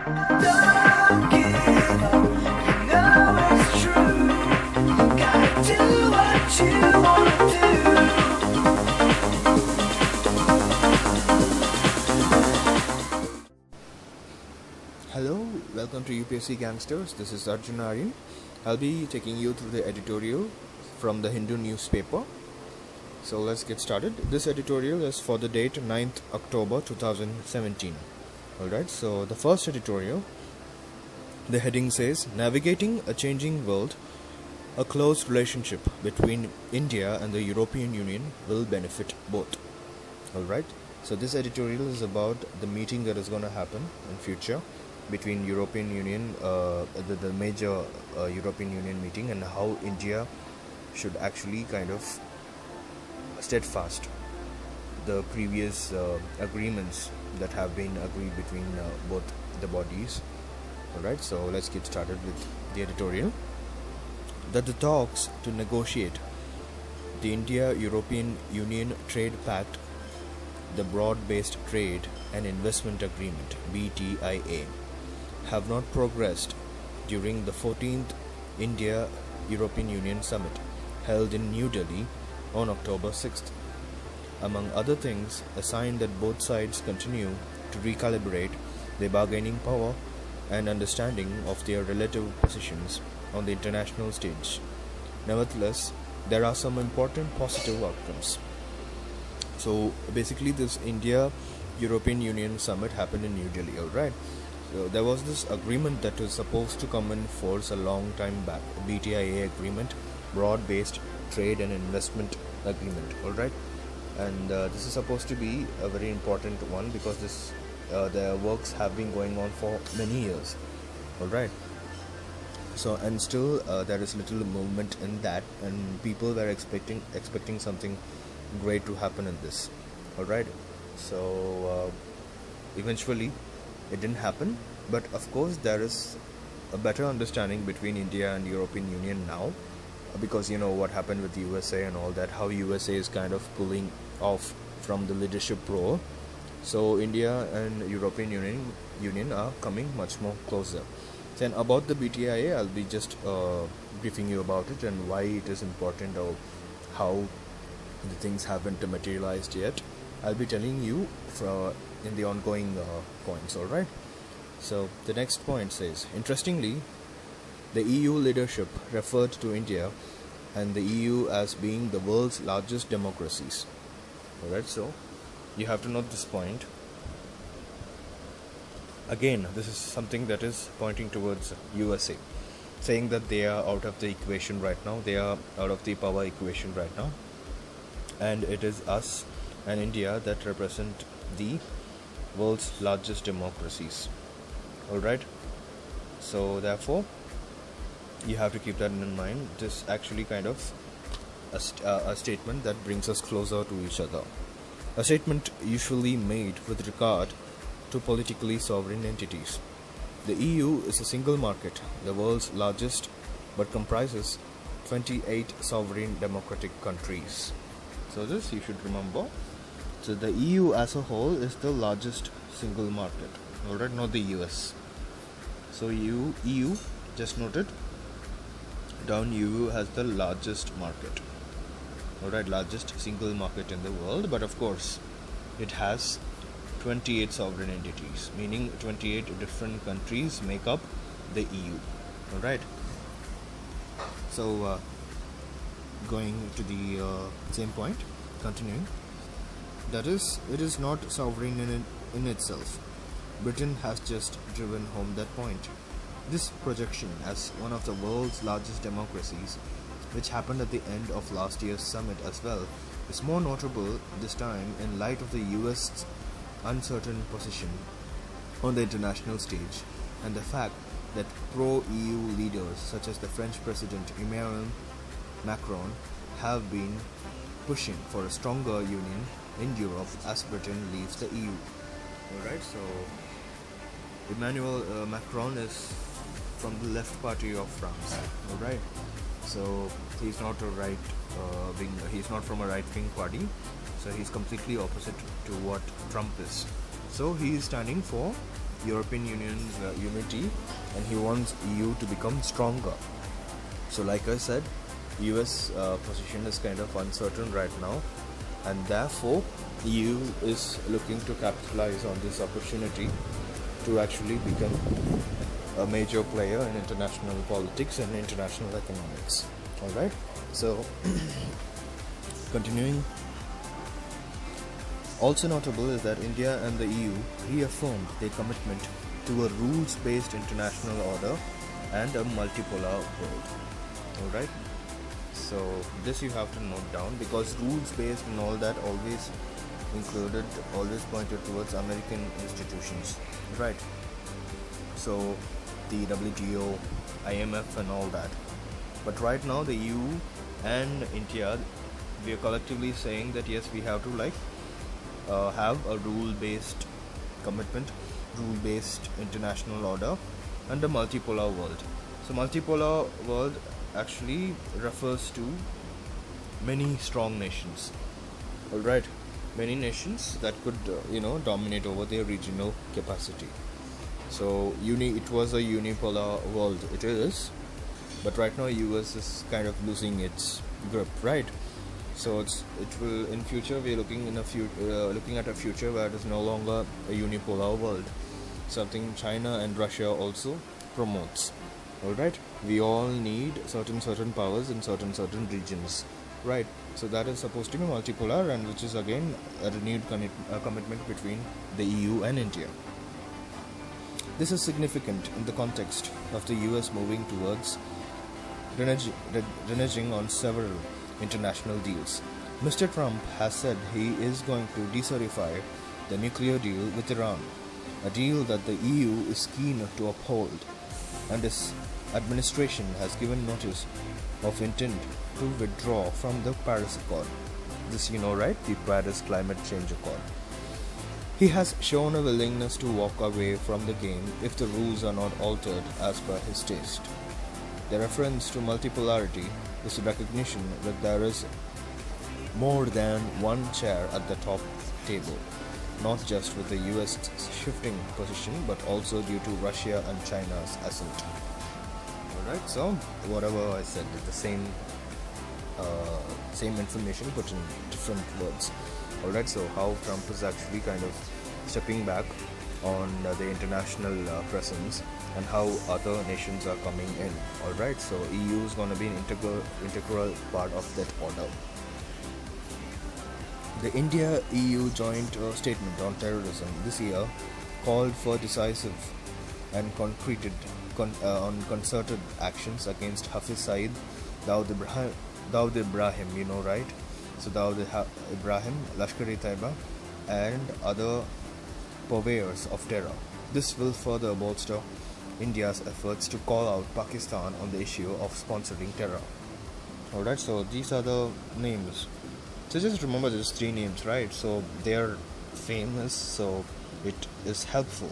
Don't give up, you know it's true. You gotta do what you wanna do. Hello, welcome to UPSC Gangsters. This is Arjun Aryan. I'll be taking you through the editorial from the Hindu newspaper. So let's get started. This editorial is for the date 9th October 2017. Alright, so the first editorial, the heading says, Navigating a Changing World, a close relationship between India and the European Union will benefit both. Alright, so this editorial is about the meeting that is going to happen in future between European Union, the major European Union meeting, and how India should actually kind of steadfast the previous agreements that have been agreed between both the bodies. Alright, so let's get started with the editorial. That the talks to negotiate the India-European Union Trade Pact, the Broad-Based Trade and Investment Agreement (BTIA), have not progressed during the 14th India-European Union Summit held in New Delhi on October 6th. Among other things, a sign that both sides continue to recalibrate their bargaining power and understanding of their relative positions on the international stage. Nevertheless, there are some important positive outcomes. So basically this India-European Union Summit happened in New Delhi, alright? So there was this agreement that was supposed to come in force a long time back, BTIA agreement, Broad-Based Trade and Investment Agreement, alright? And this is supposed to be a very important one because the works have been going on for many years, alright? So and still there is little movement in that, and people were expecting something great to happen in this, alright? So eventually it didn't happen, but of course there is a better understanding between India and European Union now, because you know what happened with the USA and all that, how USA is kind of pulling off from the leadership role. So India and European Union are coming much more closer. Then about the BTIA, I'll be just briefing you about it and why it is important, or how the things haven't materialized yet. I'll be telling you in the ongoing points, alright? So the next point says, interestingly, the EU leadership referred to India and the EU as being the world's largest democracies. Alright, so you have to note this point. Again, this is something that is pointing towards USA, saying that they are out of the equation right now, they are out of the power equation right now, and it is us and India that represent the world's largest democracies. Alright, so therefore you have to keep that in mind. This actually kind of a statement that brings us closer to each other. A statement usually made with regard to politically sovereign entities. The EU is a single market, the world's largest, but comprises 28 sovereign democratic countries. So this you should remember. So the EU as a whole is the largest single market, alright, not the US. So EU, just note it down, EU has the largest market, alright, largest single market in the world, but of course it has 28 sovereign entities, meaning 28 different countries make up the EU, alright. So going to the same point, continuing, that is, it is not sovereign in itself. Britain has just driven home that point. This projection as one of the world's largest democracies, which happened at the end of last year's summit as well, is more notable this time in light of the US's uncertain position on the international stage, and the fact that pro-EU leaders such as the French President Emmanuel Macron have been pushing for a stronger union in Europe as Britain leaves the EU. Alright, so Emmanuel Macron is from the left party of France. Alright, so he's not a right wing, he's not from a right wing party, so he's completely opposite to what Trump is. So he is standing for European Union's unity, and he wants EU to become stronger. So like I said, US position is kind of uncertain right now, and therefore EU is looking to capitalize on this opportunity to actually become a major player in international politics and international economics. Alright, so continuing. Also notable is that India and the EU reaffirmed their commitment to a rules-based international order and a multipolar world. Alright, so this you have to note down, because rules-based and all that always pointed towards American institutions, right? So the WTO, IMF and all that. But right now the EU and India, we are collectively saying that yes, we have to have a rule-based commitment, rule-based international order and a multipolar world. So multipolar world actually refers to many strong nations. Alright, many nations that could dominate over their regional capacity. So it was a unipolar world, it is, but right now US is kind of losing its grip, right? So it will in future, we're looking at a future where it is no longer a unipolar world, something China and Russia also promotes. Alright, we all need certain powers in certain regions, right? So that is supposed to be multipolar, and which is again a renewed commitment between the EU and India. This is significant in the context of the US moving towards reneging on several international deals. Mr. Trump has said he is going to decertify the nuclear deal with Iran, a deal that the EU is keen to uphold, and his administration has given notice of intent to withdraw from the Paris Accord. This right? The Paris Climate Change Accord. He has shown a willingness to walk away from the game if the rules are not altered as per his taste. The reference to multipolarity is a recognition that there is more than one chair at the top table, not just with the US shifting position, but also due to Russia and China's ascent. Alright, so whatever I said is the same information put in different words. Alright, so how Trump is actually kind of stepping back on the international presence, and how other nations are coming in. Alright, so EU is going to be an integral part of that order. The India-EU joint statement on terrorism this year called for decisive and concerted actions against Hafiz Saeed, Dawood Ibrahim, right? So Dawood Ibrahim, Lashkar-e-Taiba, and other purveyors of terror. This will further bolster India's efforts to call out Pakistan on the issue of sponsoring terror. Alright, so these are the names. So just remember these three names, right? So they are famous, so it is helpful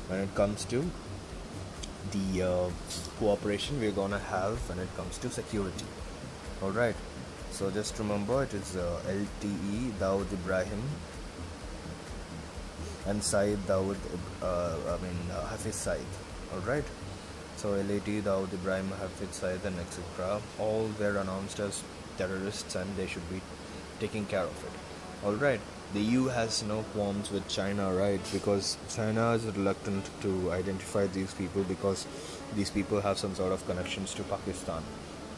when it comes to the cooperation we're gonna have when it comes to security. Alright, so just remember it is LTE, Dawood Ibrahim, and Saeed Dawood, Hafiz Saeed. Alright, so LAT, Dawood Ibrahim, Hafiz Saeed, and etc. all were announced as terrorists, and they should be taking care of it. Alright, the EU has no qualms with China, right? Because China is reluctant to identify these people because these people have some sort of connections to Pakistan,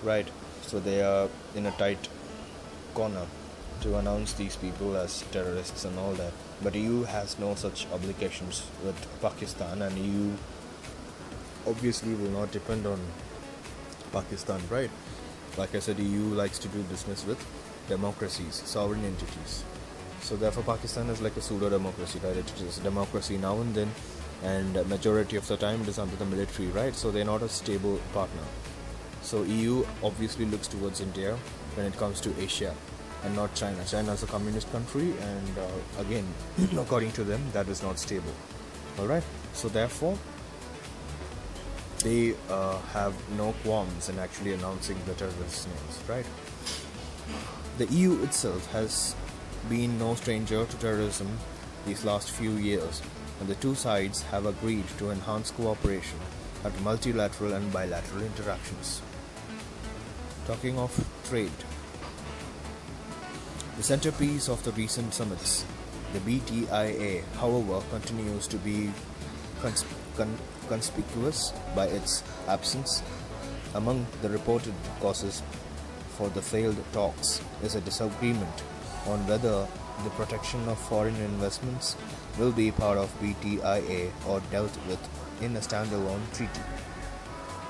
right? So they are in a tight corner to announce these people as terrorists and all that. But EU has no such obligations with Pakistan, and EU obviously will not depend on Pakistan, right? Like I said, EU likes to do business with democracies, sovereign entities. So therefore Pakistan is like a pseudo-democracy, right? It is democracy now and then, and majority of the time it is under the military, right? So they're not a stable partner. So EU obviously looks towards India when it comes to Asia, and not China. China is a communist country, and again, according to them, that is not stable. Alright, so therefore they have no qualms in actually announcing the terrorist names, right? The EU itself has been no stranger to terrorism these last few years, and the two sides have agreed to enhance cooperation at multilateral and bilateral interactions. Talking of trade, the centerpiece of the recent summits, the BTIA, however, continues to be conspicuous by its absence. Among the reported causes for the failed talks is a disagreement on whether the protection of foreign investments will be part of BTIA or dealt with in a standalone treaty.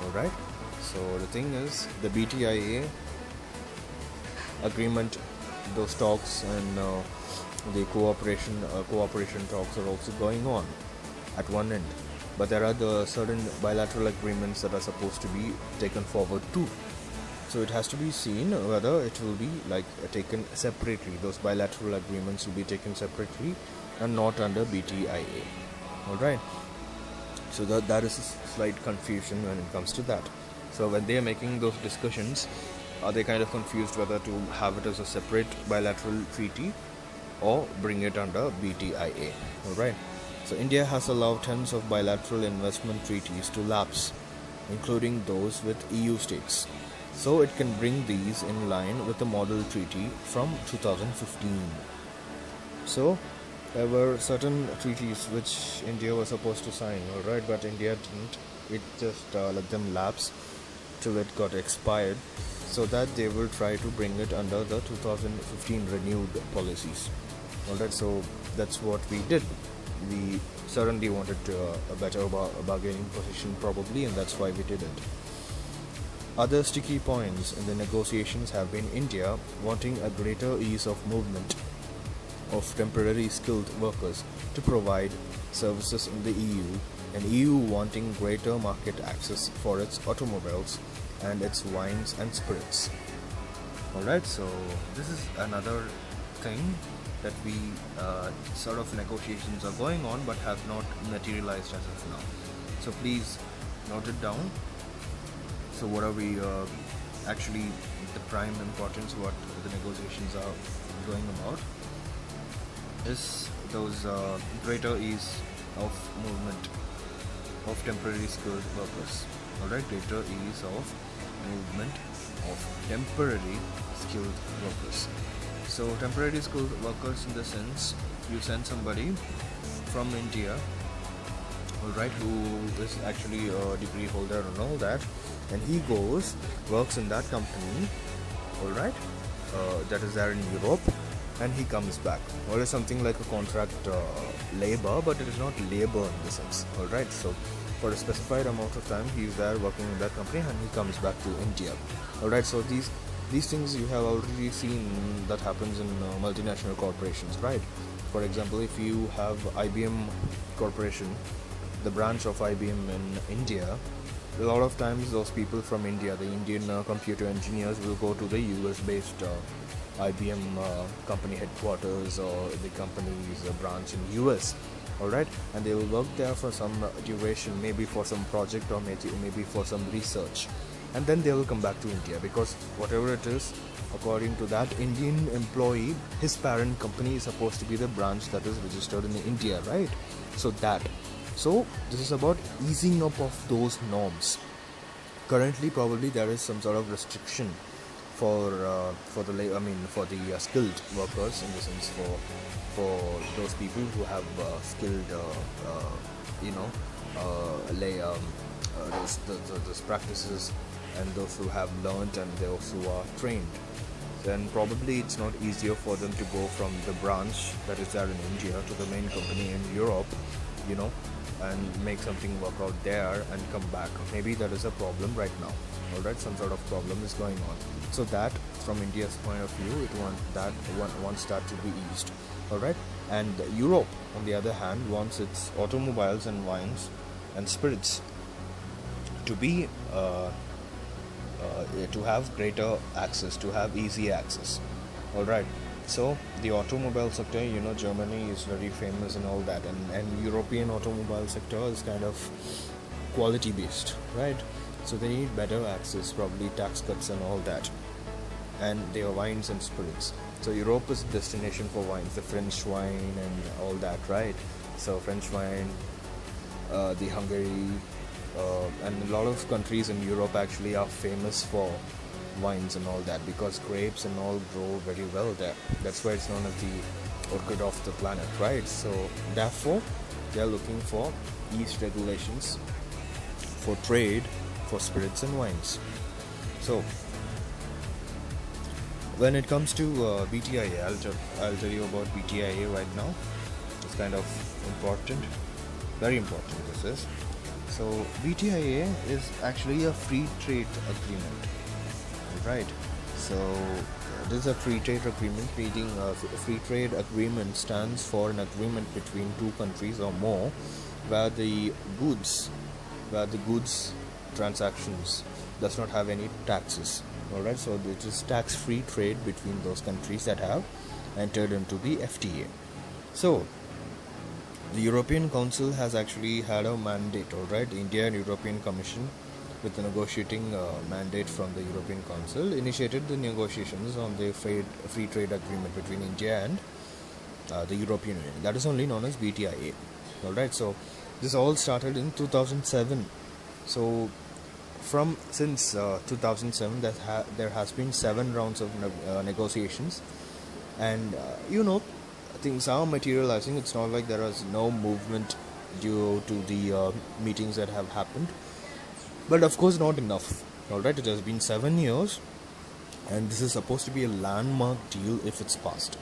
Alright, so the thing is, the BTIA agreement, those talks and the cooperation talks are also going on at one end, but there are the certain bilateral agreements that are supposed to be taken forward too. So it has to be seen whether it will be taken separately. Those bilateral agreements will be taken separately and not under BTIA. Alright, so that is a slight confusion when it comes to that. So when they are making those discussions, are they kind of confused whether to have it as a separate bilateral treaty or bring it under BTIA. Alright, so India has allowed tens of bilateral investment treaties to lapse, including those with EU states, so it can bring these in line with the model treaty from 2015. So there were certain treaties which India was supposed to sign, alright, but India didn't. It just let them lapse till it got expired, so that they will try to bring it under the 2015 renewed policies. Alright, so that's what we did. We certainly wanted a better bargaining position probably, and that's why we did it. Other sticky points in the negotiations have been India wanting a greater ease of movement of temporary skilled workers to provide services in the EU, and EU wanting greater market access for its automobiles and its wines and spirits. Alright, so this is another thing that we sort of negotiations are going on but have not materialized as of now. So please note it down. So what are we actually the prime importance, what the negotiations are going about is those greater ease of movement of temporary skilled workers. Alright, greater ease of movement of temporary skilled workers. So temporary skilled workers in the sense you send somebody from India, alright, who is actually a degree holder and all that, and he goes, works in that company, alright, that is there in Europe, and he comes back. Or is something like a contract labor, but it is not labor in the sense, alright. So for a specified amount of time he is there working in that company and he comes back to India. Alright, so these things you have already seen that happens in multinational corporations, right? For example, if you have IBM corporation, the branch of IBM in India, a lot of times those people from India, the Indian computer engineers, will go to the US based IBM company headquarters or the company's branch in US, alright, and they will work there for some duration, maybe for some project or maybe for some research, and then they will come back to India, because whatever it is, according to that Indian employee, his parent company is supposed to be the branch that is registered in India, right? So this is about easing up of those norms. Currently probably there is some sort of restriction for the skilled workers, in the sense for those people who have skilled those practices, and those who have learned and those who are trained. Then probably it's not easier for them to go from the branch that is there in India to the main company in Europe, and make something work out there and come back. Maybe that is a problem right now. Alright, some sort of problem is going on. So that, from India's point of view, it wants that to be eased. Alright, and Europe, on the other hand, wants its automobiles and wines and spirits to be to have greater access, to have easy access. Alright, so the automobile sector, Germany is very famous and all that, and European automobile sector is kind of quality based, right? So they need better access, probably tax cuts and all that, and their wines and spirits. So Europe is a destination for wines, the French wine and all that, right? So French wine, the Hungary, and a lot of countries in Europe actually are famous for wines and all that, because grapes and all grow very well there. That's why it's known as the orchid of the planet, right? So therefore, they are looking for ease regulations for trade for spirits and wines. So when it comes to BTIA, I'll tell you about BTIA right now. It's kind of important, very important this is. So BTIA is actually a free trade agreement, right? So this is a free trade agreement, meaning a free trade agreement stands for an agreement between two countries or more where the goods transactions does not have any taxes. Alright, so it is tax-free trade between those countries that have entered into the FTA. So the European Council has actually had a mandate, alright. India and European Commission, with the negotiating mandate from the European Council, initiated the negotiations on the free trade agreement between India and the European Union. That is only known as BTIA. Alright, so this all started in 2007. So since 2007, there has been 7 rounds of negotiations, and things are materializing. It's not like there is no movement due to the meetings that have happened, but of course not enough. Alright, it has been 7 years, and this is supposed to be a landmark deal if it's passed.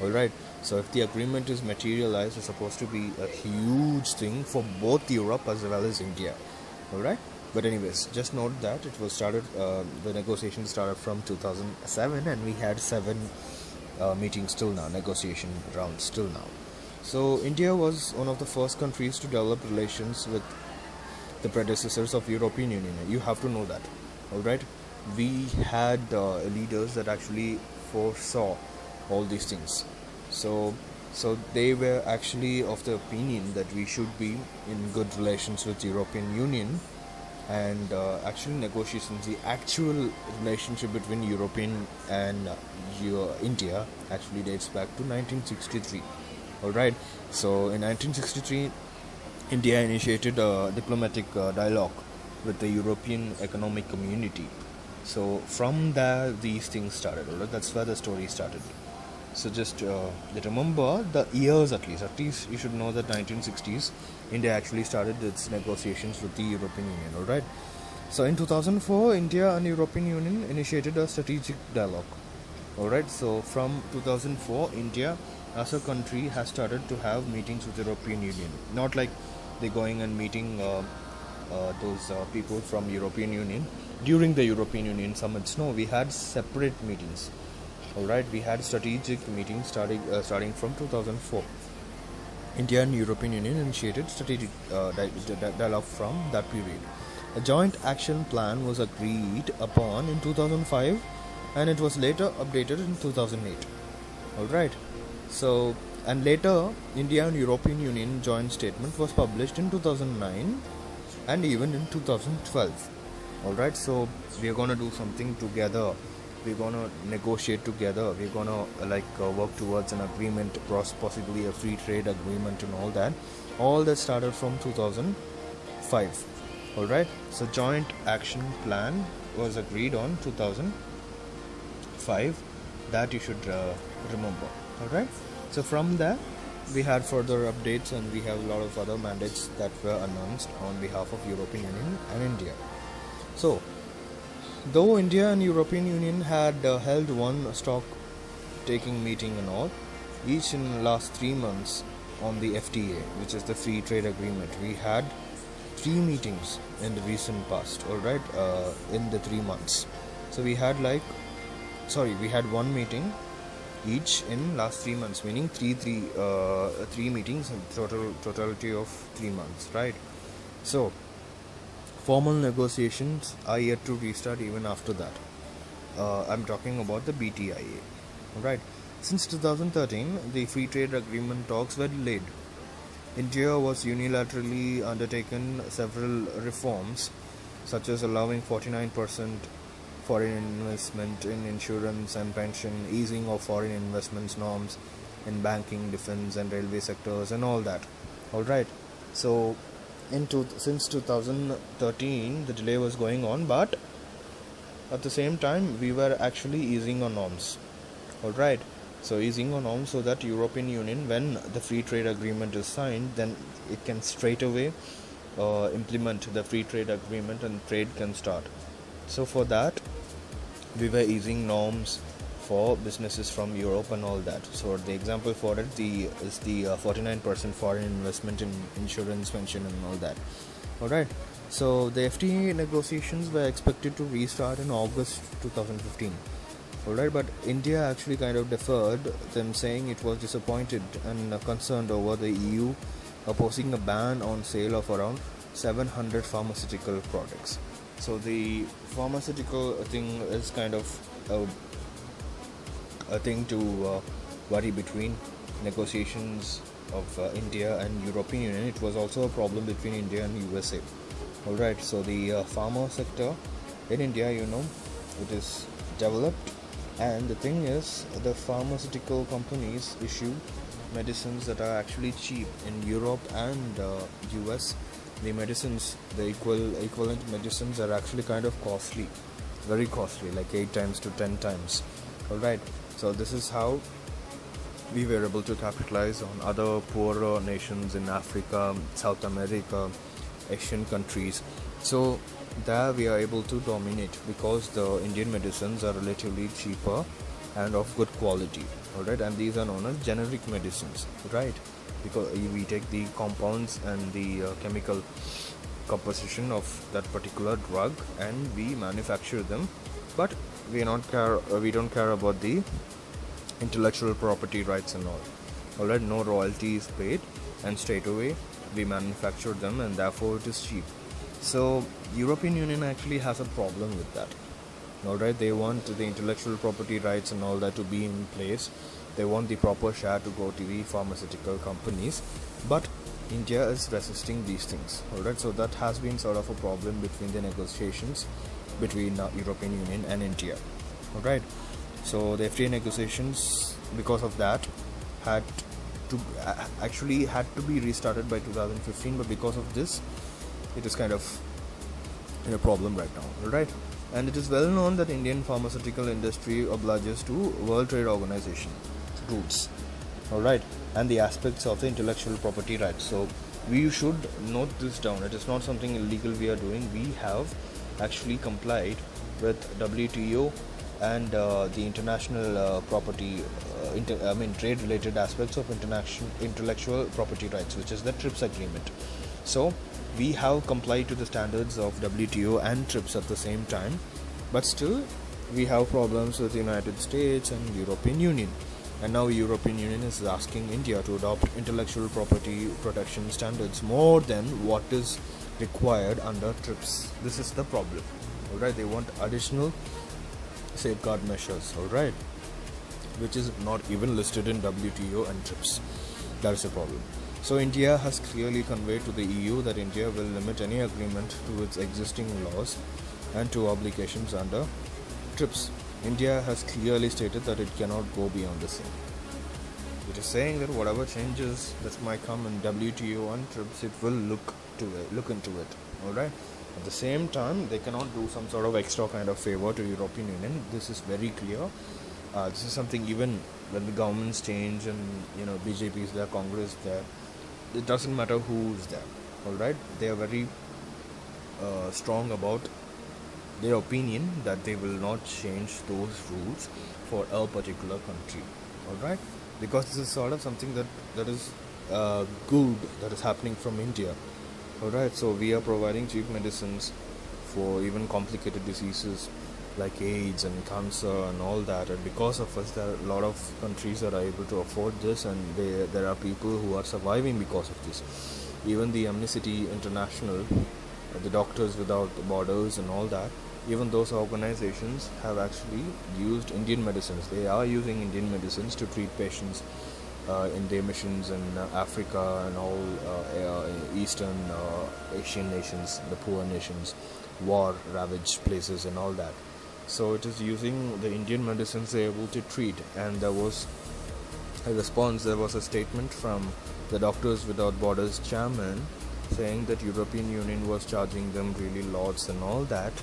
Alright, so if the agreement is materialized, it's supposed to be a huge thing for both Europe as well as India. Alright, but anyways, just note that it was started. The negotiations started from 2007, and we had 7 meetings till now, negotiation rounds till now. So India was one of the first countries to develop relations with the predecessors of European Union. You have to know that. Alright, we had leaders that actually foresaw all these things. So they were actually of the opinion that we should be in good relations with European Union, and actually negotiations, the actual relationship between European and India actually dates back to 1963. Alright, so in 1963, India initiated a diplomatic dialogue with the European Economic Community. So from there, these things started. Alright, that's where the story started. So just remember the years at least you should know that 1960s, India actually started its negotiations with the European Union. Alright, so in 2004, India and European Union initiated a strategic dialogue. Alright, so from 2004, India as a country has started to have meetings with the European Union. Not like they're going and meeting those people from European Union during the European Union summits. No, we had separate meetings. Alright, we had strategic meetings starting from 2004. India and European Union initiated strategic dialogue from that period. A joint action plan was agreed upon in 2005, and it was later updated in 2008. Alright, so and later India and European Union joint statement was published in 2009 and even in 2012. Alright, so we are gonna do something together. We're gonna negotiate together. We're gonna work towards an agreement, possibly a free trade agreement and all that. All that started from 2005. Alright, so joint action plan was agreed on 2005. That you should remember. Alright, so from there we had further updates, and we have a lot of other mandates that were announced on behalf of European Union and India. So though India and European Union had held one stock taking meeting and all, each in the last 3 months on the FTA, which is the free trade agreement, we had 3 meetings in the recent past. Alright, in the 3 months. So we had we had 1 meeting each in last 3 months, meaning 3 meetings in totality of 3 months, right? So formal negotiations are yet to restart even after that. I'm talking about the BTIA. Right. Since 2013, the free trade agreement talks were delayed. India was unilaterally undertaken several reforms, such as allowing 49% foreign investment in insurance and pension, easing of foreign investments norms in banking, defense and railway sectors and all that. All right. So, since 2013, the delay was going on, but at the same time, we were actually easing on norms. All right. So, easing on norms so that European Union, when the free trade agreement is signed, then it can straight away implement the free trade agreement and trade can start. So, for that, we were easing norms for businesses from Europe and all that. So the example for it is the 49% foreign investment in insurance, pension, and all that. All right. So the FTA negotiations were expected to restart in August 2015. All right, but India actually kind of deferred, them saying it was disappointed and concerned over the EU opposing a ban on sale of around 700 pharmaceutical products. So the pharmaceutical thing is kind of a thing to worry between negotiations of India and European Union. It was also a problem between India and USA. All right, so the pharma sector in India, it is developed, and the thing is, the pharmaceutical companies issue medicines that are actually cheap in Europe and US. The medicines, the equivalent medicines are actually kind of costly, very costly, like 8 times to 10 times. All right, so this is how we were able to capitalize on other poorer nations in Africa, South America, Asian countries. So there we are able to dominate because the Indian medicines are relatively cheaper and of good quality. All right, and these are known as generic medicines, right? Because we take the compounds and the chemical composition of that particular drug and we manufacture them, but we don't care about the intellectual property rights and all. All right, no royalty is paid, and straight away we manufacture them, and therefore it is cheap. So European Union actually has a problem with that. All right, they want the intellectual property rights and all that to be in place. They want the proper share to go to the pharmaceutical companies, but India is resisting these things. All right, so that has been sort of a problem between the negotiations between European Union and India. All right, so the FTA negotiations, because of that, had to be restarted by 2015, but because of this, it is kind of in a problem right now. All right, and it is well known that Indian pharmaceutical industry obliges to World Trade Organization rules. All right, and the aspects of the intellectual property rights. So we should note this down. It is not something illegal we are doing. We have actually complied with WTO and the international property, trade related aspects of international intellectual property rights, which is the TRIPS agreement. So we have complied to the standards of WTO and TRIPS at the same time, but still we have problems with the United States and European Union. And now European Union is asking India to adopt intellectual property protection standards more than what is required under TRIPS. This is the problem. All right, they want additional safeguard measures. All right, which is not even listed in WTO and TRIPS. That is a problem. So India has clearly conveyed to the EU that India will limit any agreement to its existing laws and to obligations under TRIPS. India has clearly stated that it cannot go beyond the same. It is saying that whatever changes that might come in WTO and TRIPS, it will look into it. All right. At the same time, they cannot do some sort of extra kind of favor to European Union. This is very clear. This is something even when the governments change and BJP is there, Congress there. It doesn't matter who is there. All right. They are very strong about their opinion that they will not change those rules for a particular country. All right, because this is sort of something that is good that is happening from India. All right, so we are providing cheap medicines for even complicated diseases like AIDS and cancer and all that, and because of us, there are a lot of countries that are able to afford this, and there are people who are surviving because of this. Even the Amnesty International, the Doctors Without Borders and all that, even those organizations have actually used Indian medicines. They are using Indian medicines to treat patients in their missions in Africa and all Eastern Asian nations, the poor nations, war-ravaged places and all that. So it is using the Indian medicines they're able to treat, and there was a response, there was a statement from the Doctors Without Borders chairman saying that European Union was charging them really lots and all that,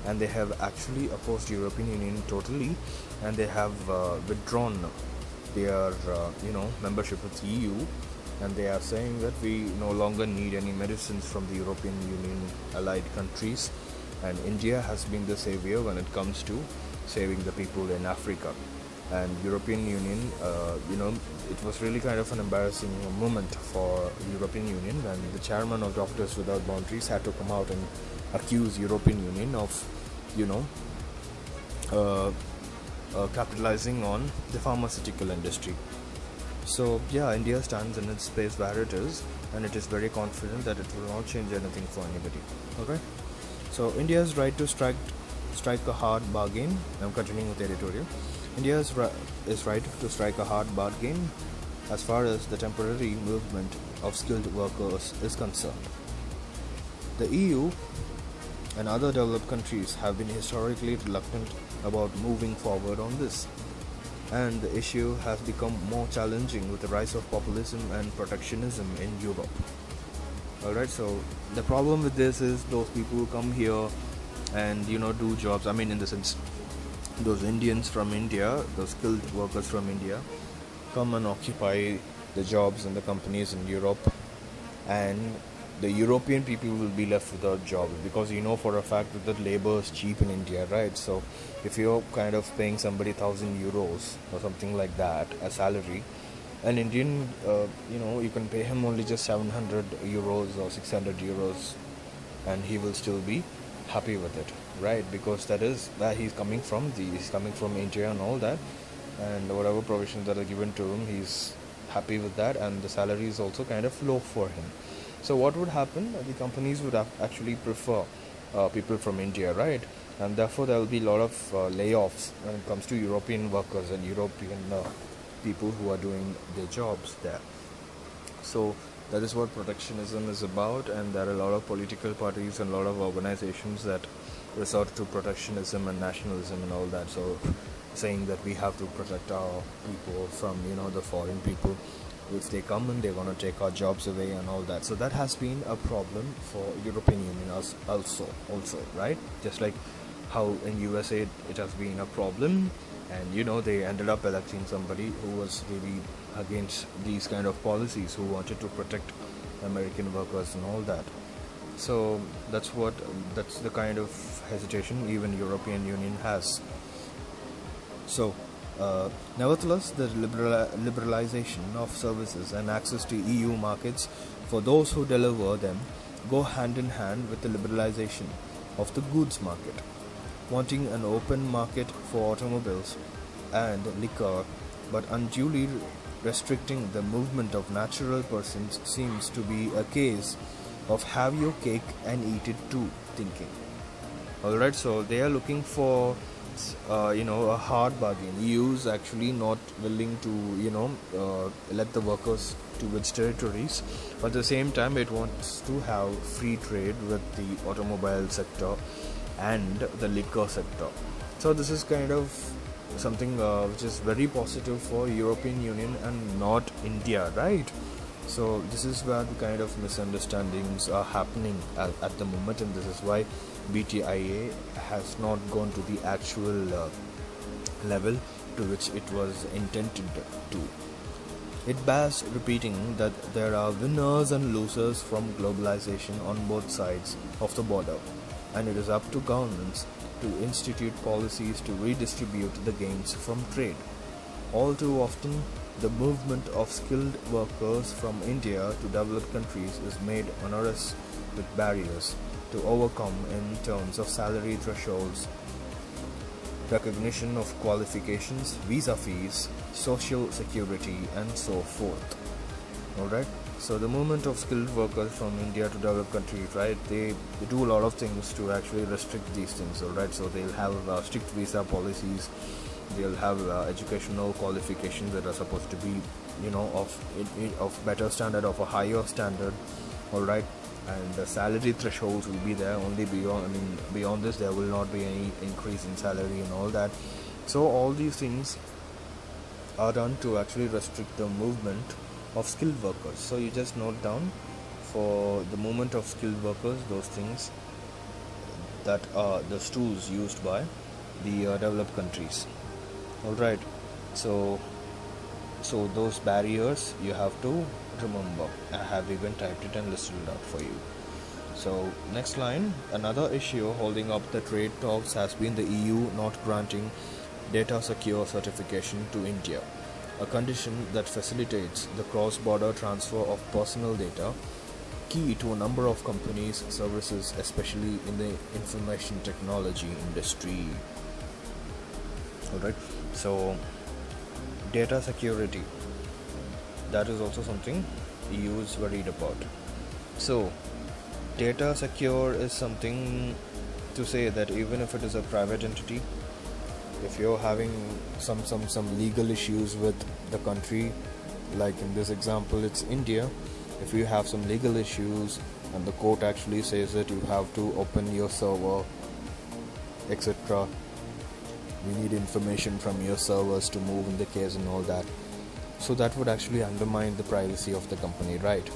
and they have actually opposed European Union totally, and they have withdrawn their membership with EU, and they are saying that we no longer need any medicines from the European Union allied countries, and India has been the savior when it comes to saving the people in Africa. And European Union, it was really kind of an embarrassing moment for European Union when the chairman of Doctors Without Boundaries had to come out and accuse European Union of capitalizing on the pharmaceutical industry. So yeah, India stands in its place where it is, and it is very confident that it will not change anything for anybody. Okay, so India's right to strike a hard bargain. I'm continuing with the editorial. India is right to strike a hard bargain as far as the temporary movement of skilled workers is concerned. The EU and other developed countries have been historically reluctant about moving forward on this, and the issue has become more challenging with the rise of populism and protectionism in Europe. Alright, so the problem with this is those people who come here and do jobs. I mean, in the sense, those Indians from India, those skilled workers from India, come and occupy the jobs in the companies in Europe, and the European people will be left without jobs, because for a fact that labor is cheap in India, right? So if you're kind of paying somebody 1,000 euros or something like that as salary, an Indian, you can pay him only just 700 euros or 600 euros, and he will still be happy with it, right? Because that is where he's coming from. He's coming from India and all that, and whatever provisions that are given to him, he's happy with that, and the salary is also kind of low for him. So what would happen? The companies would actually prefer people from India, right? And therefore there will be a lot of layoffs when it comes to European workers and European people who are doing their jobs there. So that is what protectionism is about, and there are a lot of political parties and a lot of organizations that resort to protectionism and nationalism and all that. So saying that we have to protect our people from the foreign people. If they come and they're going to take our jobs away and all that. So that has been a problem for European Union also, right? Just like how in USA it has been a problem, and they ended up electing somebody who was really against these kind of policies, who wanted to protect American workers and all that. So that's the kind of hesitation even European Union has. So nevertheless, the liberalization of services and access to EU markets for those who deliver them go hand in hand with the liberalization of the goods market. Wanting an open market for automobiles and liquor, but unduly restricting the movement of natural persons seems to be a case of have your cake and eat it too thinking. Alright, so they are looking for a hard bargain. EU is actually not willing to let the workers to its territories, but at the same time it wants to have free trade with the automobile sector and the liquor sector. So this is kind of something which is very positive for European Union and not India, right? So this is where the kind of misunderstandings are happening at the moment, and this is why BTIA has not gone to the actual level to which it was intended to. It bears repeating that there are winners and losers from globalization on both sides of the border, and it is up to governments to institute policies to redistribute the gains from trade. All too often, the movement of skilled workers from India to developed countries is made onerous with barriers to overcome in terms of salary thresholds, recognition of qualifications, visa fees, social security, and so forth. Alright, so the movement of skilled workers from India to developed countries, right, they do a lot of things to actually restrict these things. Alright, so they'll have strict visa policies, they'll have educational qualifications that are supposed to be of better standard, of a higher standard. Alright, and the salary thresholds will be there only beyond this there will not be any increase in salary and all that. So all these things are done to actually restrict the movement of skilled workers. So you just note down for the movement of skilled workers those things that are the tools used by the developed countries. Alright, so those barriers you have to remember. I have even typed it and listed it out for you. So next line, another issue holding up the trade talks has been the EU not granting data secure certification to India, a condition that facilitates the cross-border transfer of personal data, key to a number of companies' services, especially in the information technology industry. Alright, so data security, that is also something EU is worried about. So data secure is something to say that even if it is a private entity, if you're having some legal issues with the country, like in this example it's India, if you have some legal issues and the court actually says that you have to open your server, etc., we need information from your servers to move in the case and all that, so that would actually undermine the privacy of the company, right?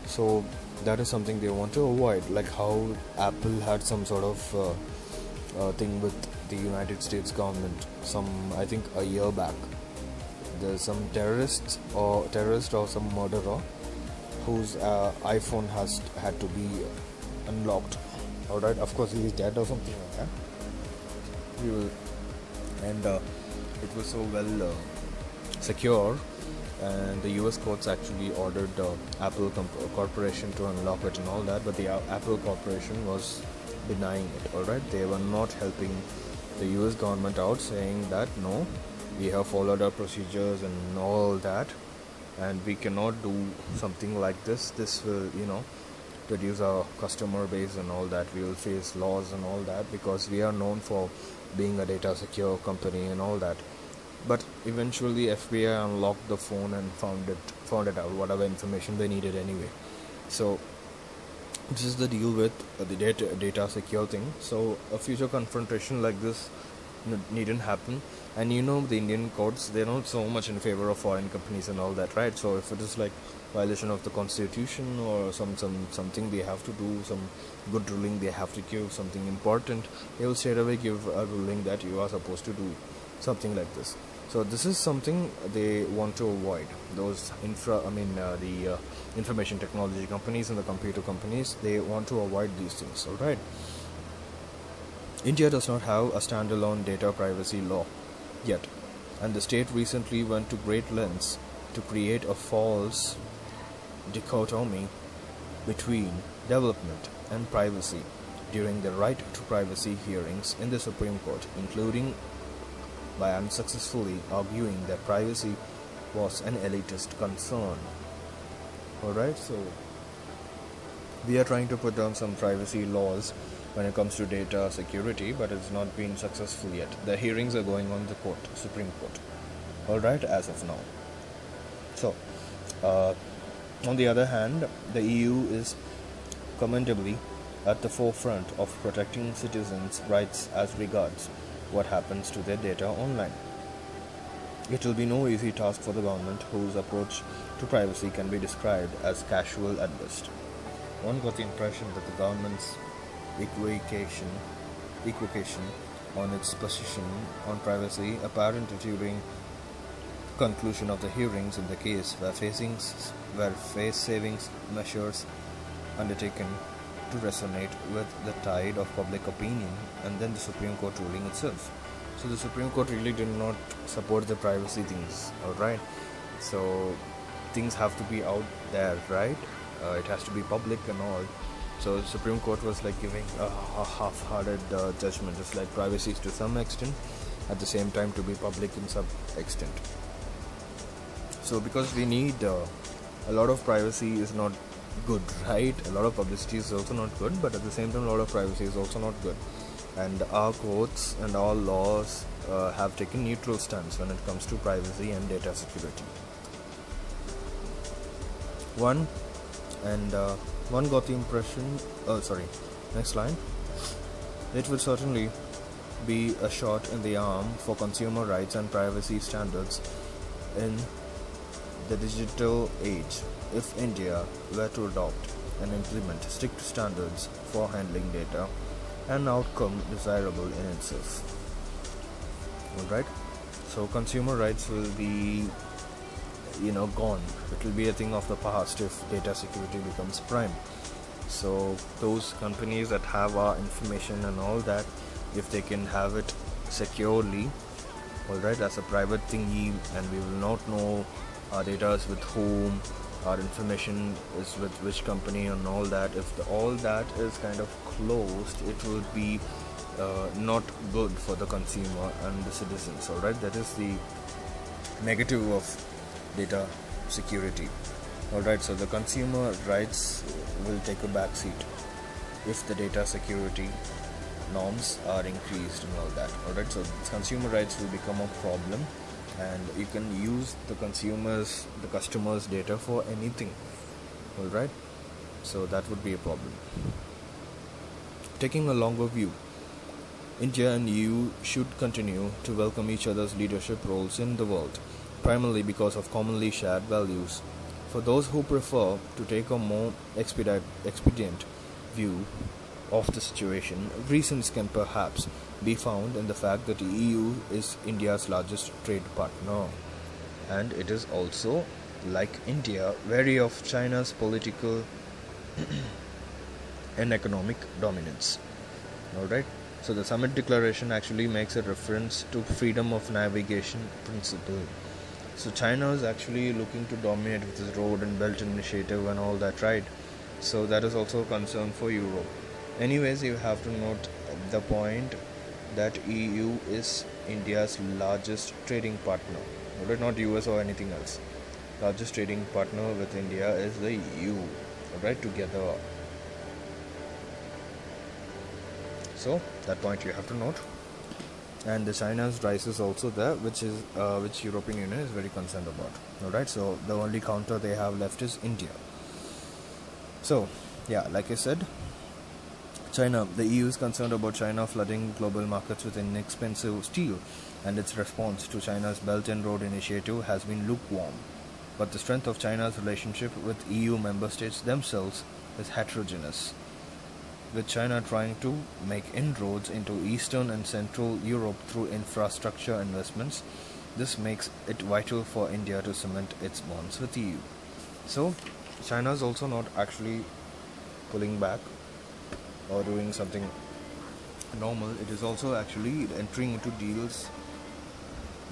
So that is something they want to avoid, like how Apple had some sort of thing with the United States government I think a year back. There's some terrorist or some murderer whose iPhone had to be unlocked. Alright, of course he is dead or something like that. And it was so well secure, and the US courts actually ordered Apple Corporation to unlock it and all that, but the Apple Corporation was denying it. Alright, they were not helping the US government out, saying that no, we have followed our procedures and all that, and we cannot do something like this will reduce our customer base and all that, we will face laws and all that, because we are known for being a data secure company and all that. But eventually FBI unlocked the phone and found it out, whatever information they needed anyway. So this is the deal with the data secure thing. So a future confrontation like this needn't happen. And the Indian courts, they're not so much in favor of foreign companies and all that, right? So if it is like violation of the constitution or something they have to do, some good ruling they have to give, something important, they will straight away give a ruling that you are supposed to do something like this. So this is something they want to avoid. Those the information technology companies and the computer companies, they want to avoid these things. Alright, India does not have a standalone data privacy law yet, and the state recently went to great lengths to create a false dichotomy between development and privacy during the right to privacy hearings in the Supreme Court, including by unsuccessfully arguing that privacy was an elitist concern. Alright, so we are trying to put down some privacy laws when it comes to data security, but it's not been successful yet. The hearings are going on the Supreme Court. Alright, as of now. So, on the other hand, the EU is commendably at the forefront of protecting citizens' rights as regards what happens to their data online. It will be no easy task for the government, whose approach to privacy can be described as casual at best. One got the impression that the government's equivocation on its position on privacy, apparent during conclusion of the hearings in the case, were face-saving measures undertaken to resonate with the tide of public opinion, and then the Supreme Court ruling itself. So the Supreme Court really did not support the privacy things. Alright, so things have to be out there, right? It has to be public and all. So the Supreme Court was like giving a half-hearted judgment, just like privacy is to some extent, at the same time to be public in some extent. So because we need a lot of privacy is not good, right? A lot of publicity is also not good, but at the same time a lot of privacy is also not good. And our courts and our laws have taken neutral stance when it comes to privacy and data security. One got the impression, next line, it would certainly be a shot in the arm for consumer rights and privacy standards in the digital age, if India were to adopt and implement strict standards for handling data, an outcome desirable in itself. Alright, so consumer rights will be gone. It will be a thing of the past if data security becomes prime. So those companies that have our information and all that, if they can have it securely, alright, as a private thingy, and we will not know our data is with whom, our information is with which company and all that, if all that is kind of closed, it will be not good for the consumer and the citizens. Alright, that is the negative of data security. Alright, so the consumer rights will take a back seat if the data security norms are increased and all that. Alright, so consumer rights will become a problem, and you can use the customers data for anything. Alright, so that would be a problem. Taking a longer view, India and EU should continue to welcome each other's leadership roles in the world, primarily because of commonly shared values. For those who prefer to take a more expedient view of the situation, reasons can perhaps be found in the fact that the EU is India's largest trade partner, and it is also, like India, wary of China's political and economic dominance. Alright, so the summit declaration actually makes a reference to freedom of navigation principle. So China is actually looking to dominate with this road and belt initiative and all that, right? So that is also a concern for Europe. Anyways, you have to note the point that EU is India's largest trading partner. Alright, not US or anything else. Largest trading partner with India is the EU. Alright, together. So that point you have to note. And the China's rise is also there, which European Union is very concerned about. Alright, so the only counter they have left is India. So yeah, like I said, China, the EU is concerned about China flooding global markets with inexpensive steel, and its response to China's Belt and Road Initiative has been lukewarm. But the strength of China's relationship with EU member states themselves is heterogeneous, with China trying to make inroads into Eastern and Central Europe through infrastructure investments. This makes it vital for India to cement its bonds with EU. So China is also not actually pulling back or doing something normal. It is also actually entering into deals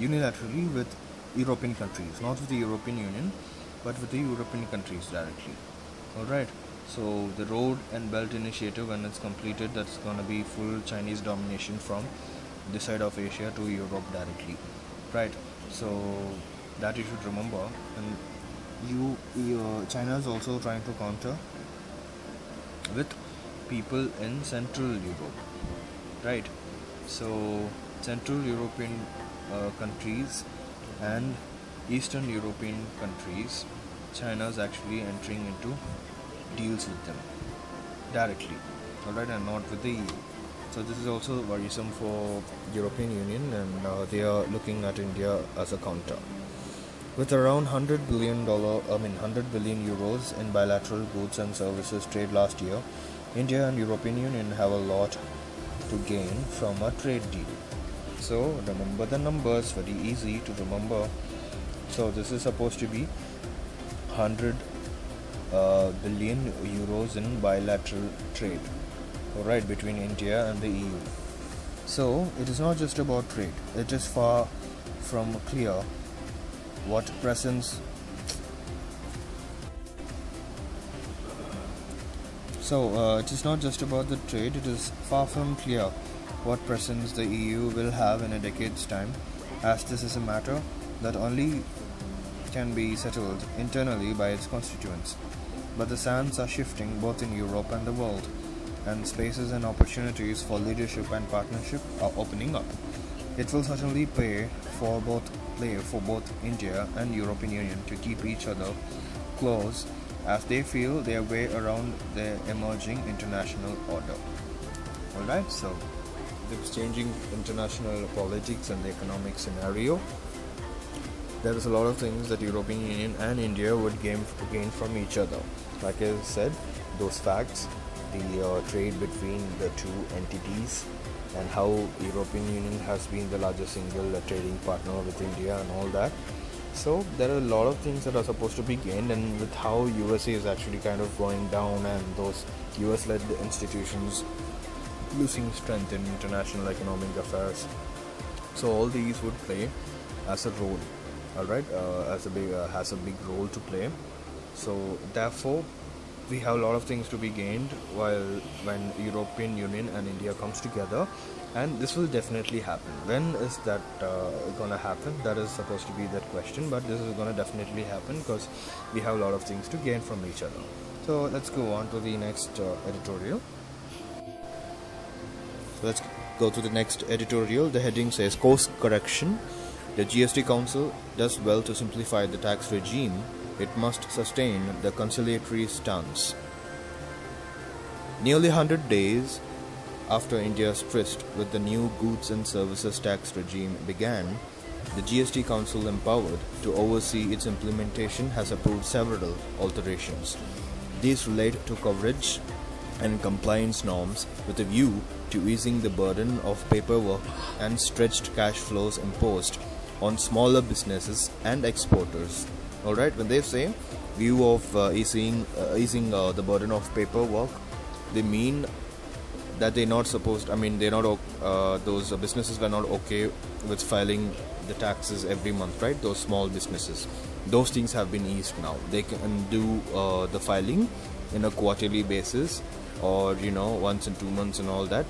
unilaterally with European countries, not with the European Union, but with the European countries directly. Alright, so the Road and Belt Initiative, when it's completed, that's going to be full Chinese domination from this side of Asia to Europe directly. Right, so that you should remember. And China is also trying to counter with people in Central Europe. Right, so Central European countries and Eastern European countries, China is actually entering into deals with them directly, alright, and not with the EU. So this is also worrisome for European Union, and they are looking at India as a counter. With around $100 billion euros in bilateral goods and services trade last year, India and European Union have a lot to gain from a trade deal. So remember the numbers, very easy to remember. So this is supposed to be 100 billion euros in bilateral trade, alright, between India and the EU. So it is not just about trade. It is far from clear what presence it is not just about the trade. It is far from clear what presence the EU will have in a decade's time, as this is a matter that only can be settled internally by its constituents. But the sands are shifting both in Europe and the world, and spaces and opportunities for leadership and partnership are opening up. It will certainly play for both India and European Union to keep each other close as they feel their way around the emerging international order. Alright, so the changing international politics and the economic scenario, there is a lot of things that European Union and India would gain from each other. Like I said, those facts, the trade between the two entities, and how European Union has been the largest single trading partner with India and all that. So there are a lot of things that are supposed to be gained, and with how USA is actually kind of going down and those US-led institutions losing strength in international economic affairs, so all these would play as a role, all right, has a big role to play. So therefore, we have a lot of things to be gained when European Union and India comes together, and this will definitely happen. When is that gonna happen? That is supposed to be that question, but this is gonna definitely happen because we have a lot of things to gain from each other. So let's go on to the next editorial. Let's go to the next editorial. The heading says, Course Correction. The GST Council does well to simplify the tax regime. It must sustain the conciliatory stance. Nearly 100 days after India's tryst with the new goods and services tax regime began, the GST Council, empowered to oversee its implementation, has approved several alterations. These relate to coverage and compliance norms with a view to easing the burden of paperwork and stretched cash flows imposed on smaller businesses and exporters. Alright, when they say view of easing the burden of paperwork, they mean that they're not supposed, those businesses were not okay with filing the taxes every month, right? Those small businesses, those things have been eased now. They can do the filing in a quarterly basis, or once in 2 months and all that.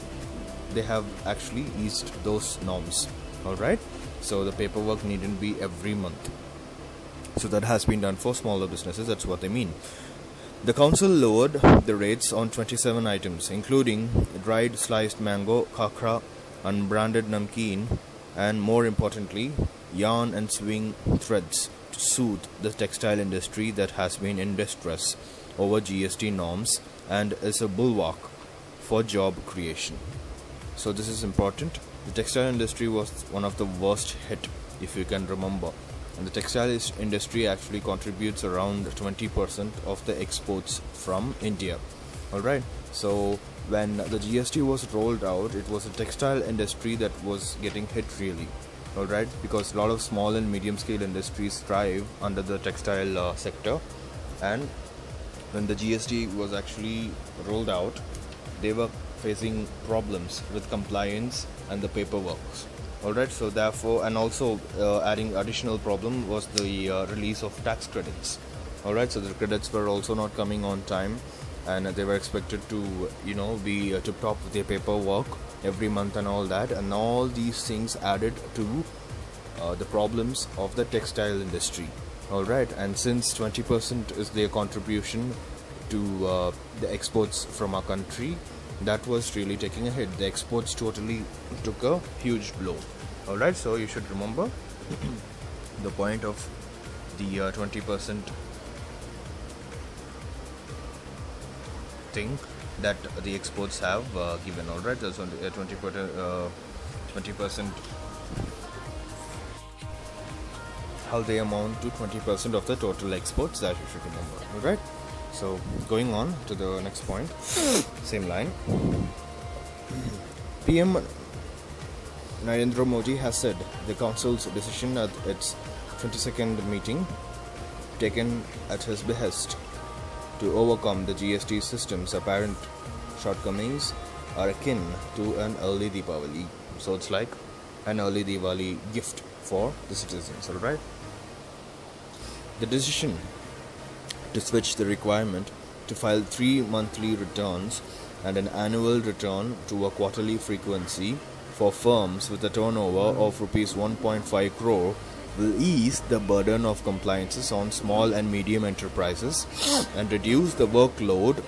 They have actually eased those norms, alright? So the paperwork needn't be every month. So that has been done for smaller businesses, that's what they mean. The council lowered the rates on 27 items, including dried sliced mango, khakra, unbranded namkeen, and more importantly, yarn and swing threads, to soothe the textile industry that has been in distress over GST norms and is a bulwark for job creation. So this is important. The textile industry was one of the worst hit, if you can remember. And the textile industry actually contributes around 20% of the exports from India. Alright, so when the GST was rolled out, it was the textile industry that was getting hit really. Alright, because a lot of small and medium scale industries thrive under the textile sector, and when the GST was actually rolled out, they were facing problems with compliance and the paperwork. Alright, so therefore, and also adding additional problem was the release of tax credits. Alright, so the credits were also not coming on time, and they were expected to be tip top with their paperwork every month and all that, and all these things added to the problems of the textile industry. Alright, and since 20% is their contribution to the exports from our country, that was really taking a hit. The exports totally took a huge blow. Alright, so you should remember the point of the 20% thing that the exports have given. Alright, there's only 20%, how they amount to 20% of the total exports, that you should remember. Alright, so going on to the next point, same line. PM Narendra Modi has said the council's decision at its 22nd meeting, taken at his behest to overcome the GST system's apparent shortcomings, are akin to an early Diwali. So it's like an early Diwali gift for the citizens, alright? The decision to switch the requirement to file 3 monthly returns and an annual return to a quarterly frequency for firms with a turnover of rupees 1.5 crore will ease the burden of compliances on small and medium enterprises and reduce the workload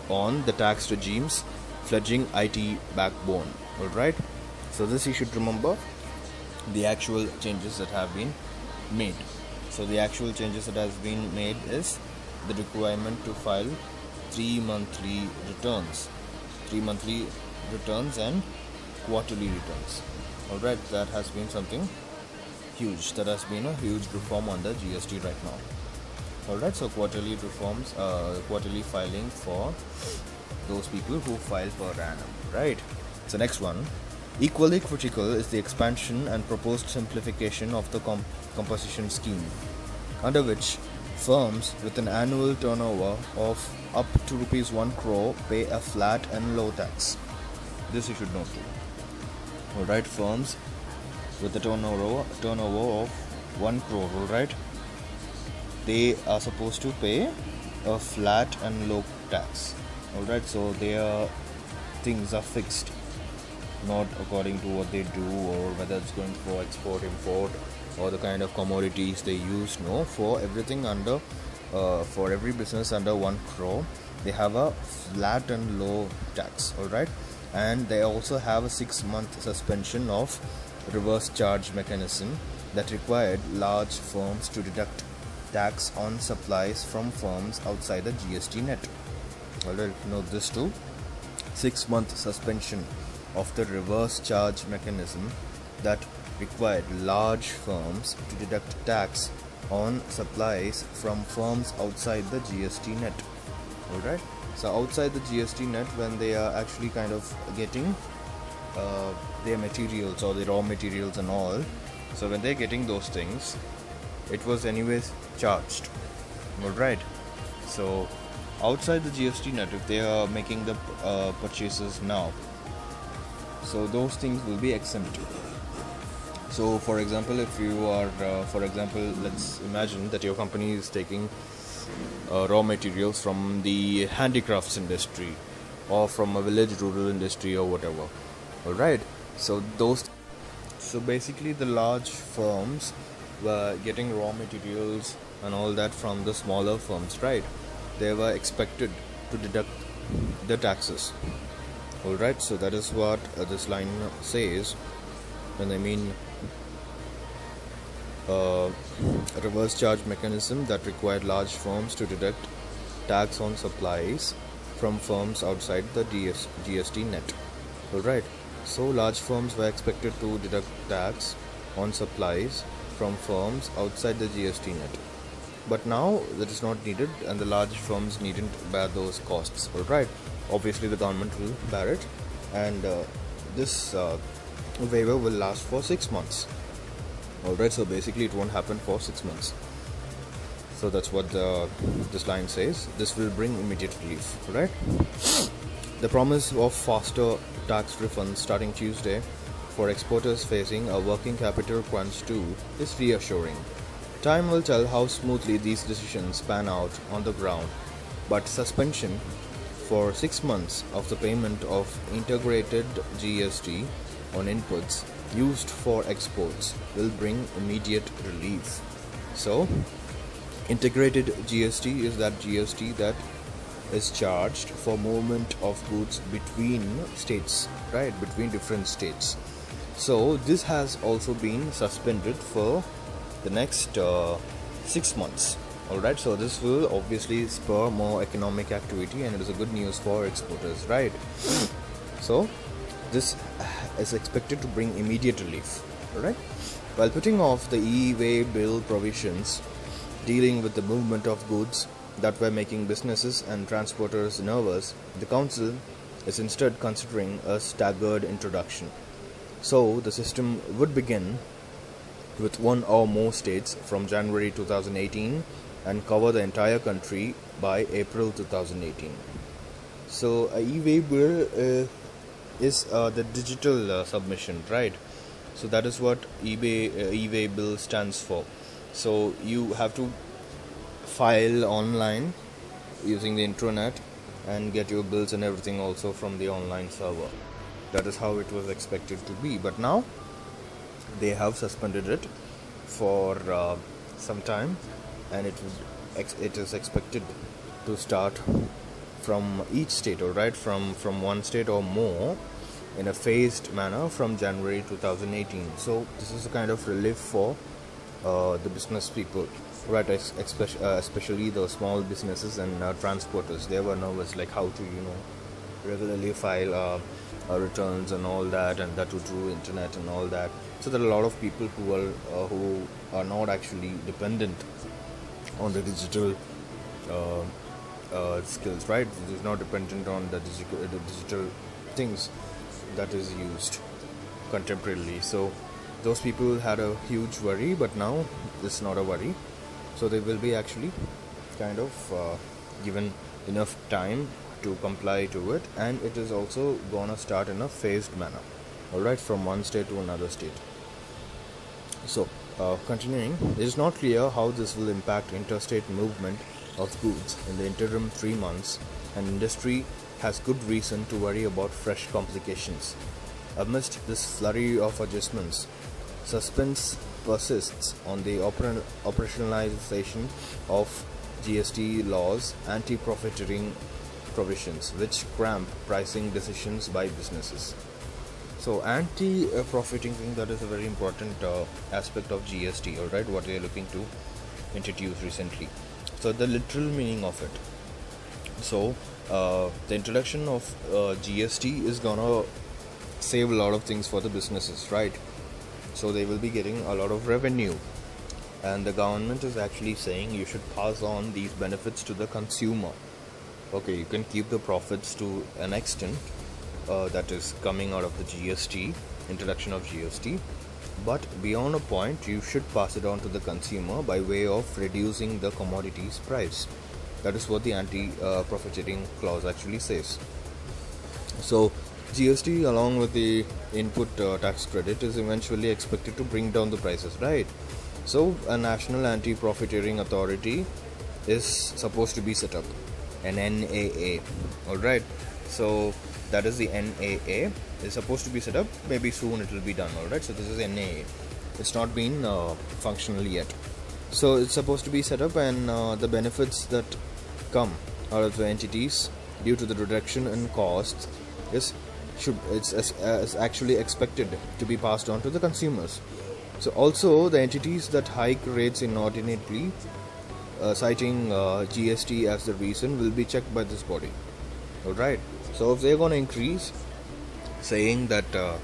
on the tax regime's fledgling IT backbone. Alright, so this you should remember, the actual changes that have been made. So the actual changes that has been made is the requirement to file 3 monthly returns and quarterly returns. Alright, that has been something huge. That has been a huge reform on the GST right now. Alright, so quarterly reforms, quarterly filing for those people who file per annum, right? So next one, equally critical is the expansion and proposed simplification of the composition scheme, under which firms with an annual turnover of up to rupees 1 crore pay a flat and low tax. This you should know too. Alright, firms with a turnover of 1 crore, alright, they are supposed to pay a flat and low tax. Alright, so their things are fixed, not according to what they do or whether it's going for export, import, or the kind of commodities they use. No, for everything under, for every business under 1 crore, they have a flat and low tax. Alright, and they also have a 6-month suspension of reverse charge mechanism that required large firms to deduct tax on supplies from firms outside the GST net. Alright, note this too. 6-month suspension of the reverse charge mechanism that required large firms to deduct tax on supplies from firms outside the GST net. Alright, so outside the GST net, when they are actually kind of getting their materials or the raw materials and all, so when they're getting those things, it was anyways charged. Alright, so outside the GST net, if they are making the purchases now, so those things will be exempt. So for example, if you are let's imagine that your company is taking raw materials from the handicrafts industry or from a village rural industry or whatever. Alright, so basically the large firms were getting raw materials and all that from the smaller firms, right? They were expected to deduct the taxes. Alright, so that is what this line says when I mean reverse charge mechanism that required large firms to deduct tax on supplies from firms outside the GST net. Alright, so large firms were expected to deduct tax on supplies from firms outside the GST net. But now that is not needed and the large firms needn't bear those costs. Alright, obviously the government will bear it, and this waiver will last for 6 months. Alright, so basically it won't happen for 6 months. So that's what this line says. This will bring immediate relief. Alright, the promise of faster tax refunds starting Tuesday for exporters facing a working capital crunch too is reassuring. Time will tell how smoothly these decisions pan out on the ground, but suspension for 6 months of the payment of integrated GST on inputs used for exports will bring immediate relief. So, integrated GST is that GST that is charged for movement of goods between states, right? Between different states. So, this has also been suspended for the next 6 months. Alright, so this will obviously spur more economic activity and it is a good news for exporters, right? So this is expected to bring immediate relief. Alright, while putting off the e-way bill provisions dealing with the movement of goods that were making businesses and transporters nervous, the council is instead considering a staggered introduction. So the system would begin with one or more states from January 2018 and cover the entire country by April 2018. So a e-way bill is the digital submission, right? So that is what e-way bill stands for. So you have to file online using the intranet and get your bills and everything also from the online server. That is how it was expected to be, but now they have suspended it for some time, and it is expected to start from each state, alright, from one state or more in a phased manner from January 2018. So this is a kind of relief for the business people, right? Especially the small businesses and transporters. They were nervous, like how to regularly file returns and all that, and that too through internet and all that. So there are a lot of people who are not actually dependent on the digital skills, right? It is not dependent on the digital things that is used contemporarily. So those people had a huge worry, but now it's not a worry. So they will be actually kind of given enough time to comply to it, and it is also gonna start in a phased manner, all right, from one state to another state. So continuing, it is not clear how this will impact interstate movement of goods in the interim 3 months, and industry has good reason to worry about fresh complications. Amidst this flurry of adjustments, suspense persists on the operationalization of GST laws, anti-profiteering provisions, which cramp pricing decisions by businesses. So anti-profiting thing, that is a very important aspect of GST, alright, what they are looking to introduce recently. So the literal meaning of it. So the introduction of GST is gonna save a lot of things for the businesses, right? So they will be getting a lot of revenue, and the government is actually saying you should pass on these benefits to the consumer. Okay, you can keep the profits to an extent that is coming out of the GST, introduction of GST, but beyond a point you should pass it on to the consumer by way of reducing the commodities price. That is what the anti-profiteering clause actually says. So GST along with the input tax credit is eventually expected to bring down the prices, right? So a national anti-profiteering authority is supposed to be set up, an NAA, alright. So that is the NAA is supposed to be set up. Maybe soon it will be done, alright. So this is NAA. It's not been functional yet. So it's supposed to be set up, and the benefits that come out of the entities due to the reduction in costs is actually expected to be passed on to the consumers. So also the entities that hike rates inordinately, citing GST as the reason, will be checked by this body. Alright. So if they're going to increase, saying that the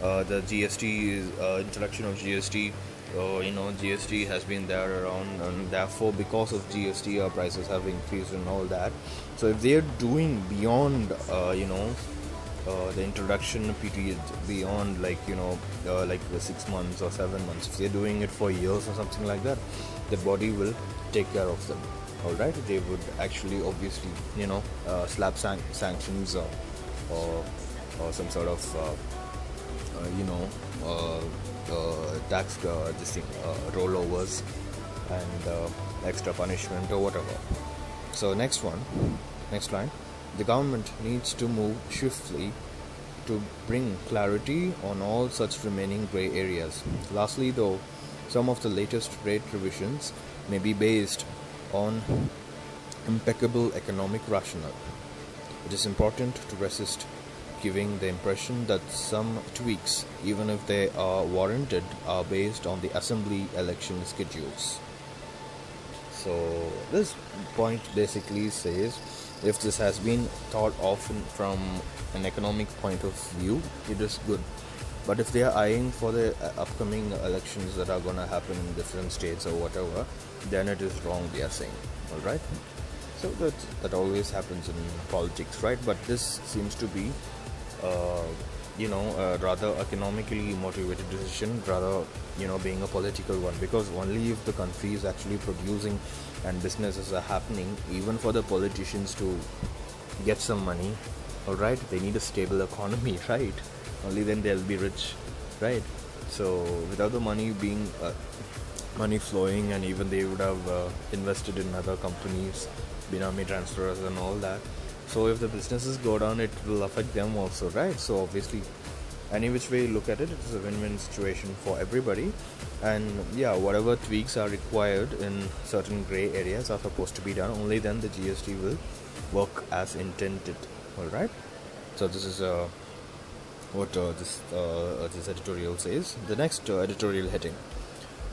GST is introduction of GST, GST has been there around, and therefore because of GST our prices have increased and all that. So if they're doing beyond the introduction period, beyond like the 6 months or 7 months, if they're doing it for years or something like that, the body will take care of them. Alright, they would actually obviously slap sanctions or some sort of tax rollovers and extra punishment or whatever. So next line, the government needs to move swiftly to bring clarity on all such remaining grey areas. Lastly, though, some of the latest rate revisions may be based on impeccable economic rationale. It is important to resist giving the impression that some tweaks, even if they are warranted, are based on the assembly election schedules. So this point basically says, if this has been thought of from an economic point of view, it is good. But if they are eyeing for the upcoming elections that are going to happen in different states or whatever, then it is wrong, they are saying. Alright? So that always happens in politics, right? But this seems to be a rather economically motivated decision, rather being a political one, because only if the country is actually producing and businesses are happening, even for the politicians to get some money, alright, they need a stable economy, right? Only then they'll be rich, right? So without the money flowing, and even they would have invested in other companies, Binami transfers and all that. So if the businesses go down, it will affect them also, right? So obviously, any which way you look at it, it's a win-win situation for everybody. And yeah, whatever tweaks are required in certain grey areas are supposed to be done. Only then the GST will work as intended. All right. So this is what this editorial says. The next editorial heading: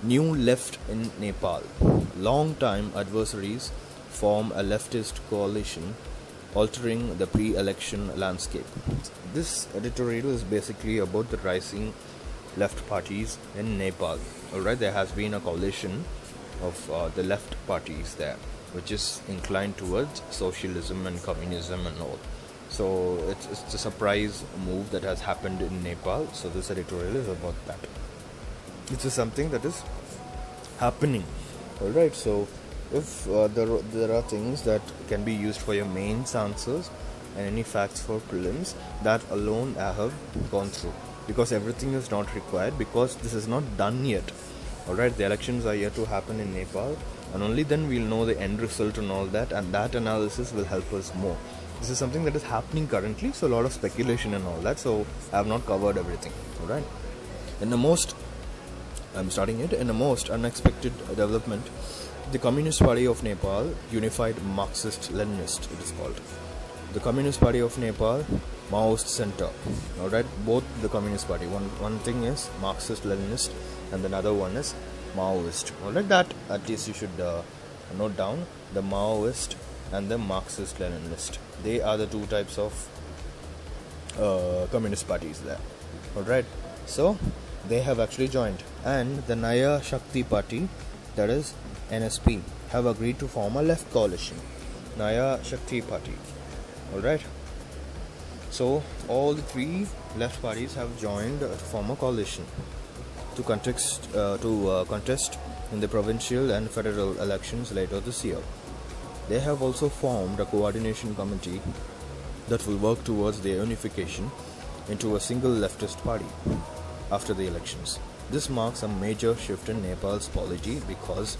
New left in Nepal. Long-time adversaries form a leftist coalition altering the pre-election landscape. This editorial is basically about the rising left parties in Nepal. Alright, there has been a coalition of the left parties there, which is inclined towards socialism and communism and all. So it's a surprise move that has happened in Nepal. So this editorial is about that. This is something that is happening. Alright, so if there are things that can be used for your mains answers and any facts for prelims, that alone I have gone through, because everything is not required, because this is not done yet. Alright, the elections are yet to happen in Nepal, and only then we'll know the end result and all that, and that analysis will help us more. This is something that is happening currently, so a lot of speculation and all that, so I have not covered everything. Alright, in the most unexpected development, the Communist Party of Nepal, Unified Marxist-Leninist, it is called. The Communist Party of Nepal, Maoist Center. Alright, both the Communist Party. One thing is Marxist-Leninist and another one is Maoist. Alright, that at least you should note down. The Maoist and the Marxist-Leninist. They are the two types of communist parties there. Alright, so they have actually joined. And the Naya Shakti Party, that is NSP, have agreed to form a left coalition, Naya Shakti Party. Alright, so all the three left parties have joined to form a coalition to contest in the provincial and federal elections later this year. They have also formed a coordination committee that will work towards their unification into a single leftist party after the elections. This marks a major shift in Nepal's polity, because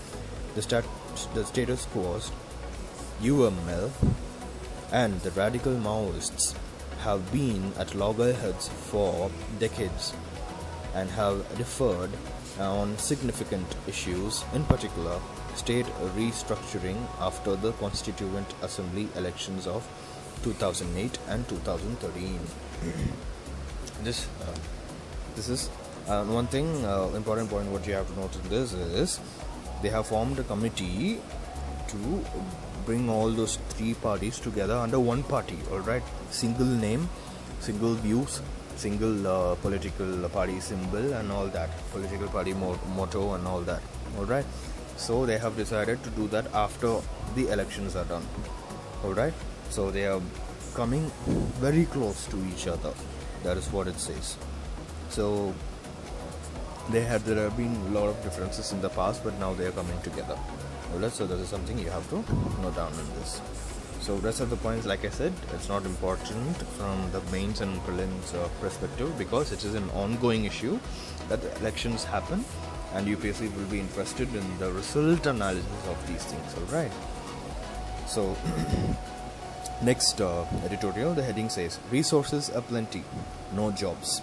the status quo, UML, and the radical Maoists have been at loggerheads for decades and have differed on significant issues, in particular state restructuring after the Constituent Assembly elections of 2008 and 2013. This is one thing, important point what you have to note in this is they have formed a committee to bring all those three parties together under one party. Alright, single name, single views, single political party symbol and all that, political party motto and all that. Alright, so they have decided to do that after the elections are done. Alright, so they are coming very close to each other. That is what it says. So there have been a lot of differences in the past, but now they are coming together. Alright, so that is something you have to note down in this. So rest of the points, like I said, it's not important from the mains and prelims perspective, because it is an ongoing issue that the elections happen and UPSC will be interested in the result analysis of these things. Alright, so next editorial, the heading says, resources aplenty, no jobs.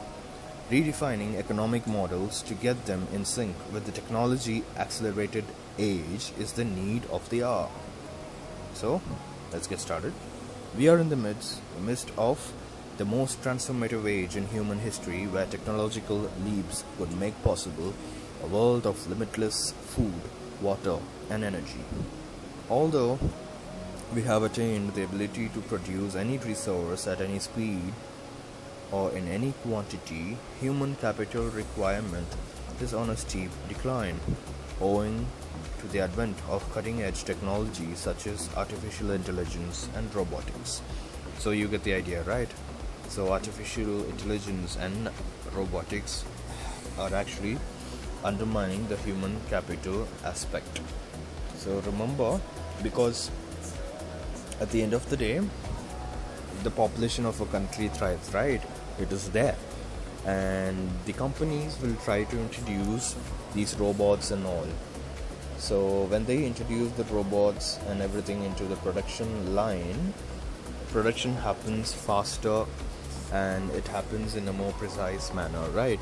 Redefining economic models to get them in sync with the technology accelerated age is the need of the hour. So let's get started. We are in the midst of the most transformative age in human history, where technological leaps would make possible a world of limitless food, water and energy. Although we have attained the ability to produce any resource at any speed or in any quantity, human capital requirement is on a steep decline, owing to the advent of cutting-edge technology such as artificial intelligence and robotics. So you get the idea, right? So artificial intelligence and robotics are actually undermining the human capital aspect. So remember, because at the end of the day, the population of a country thrives, right? It is there, and the companies will try to introduce these robots and all. So when they introduce the robots and everything into the production line, production happens faster and it happens in a more precise manner, right?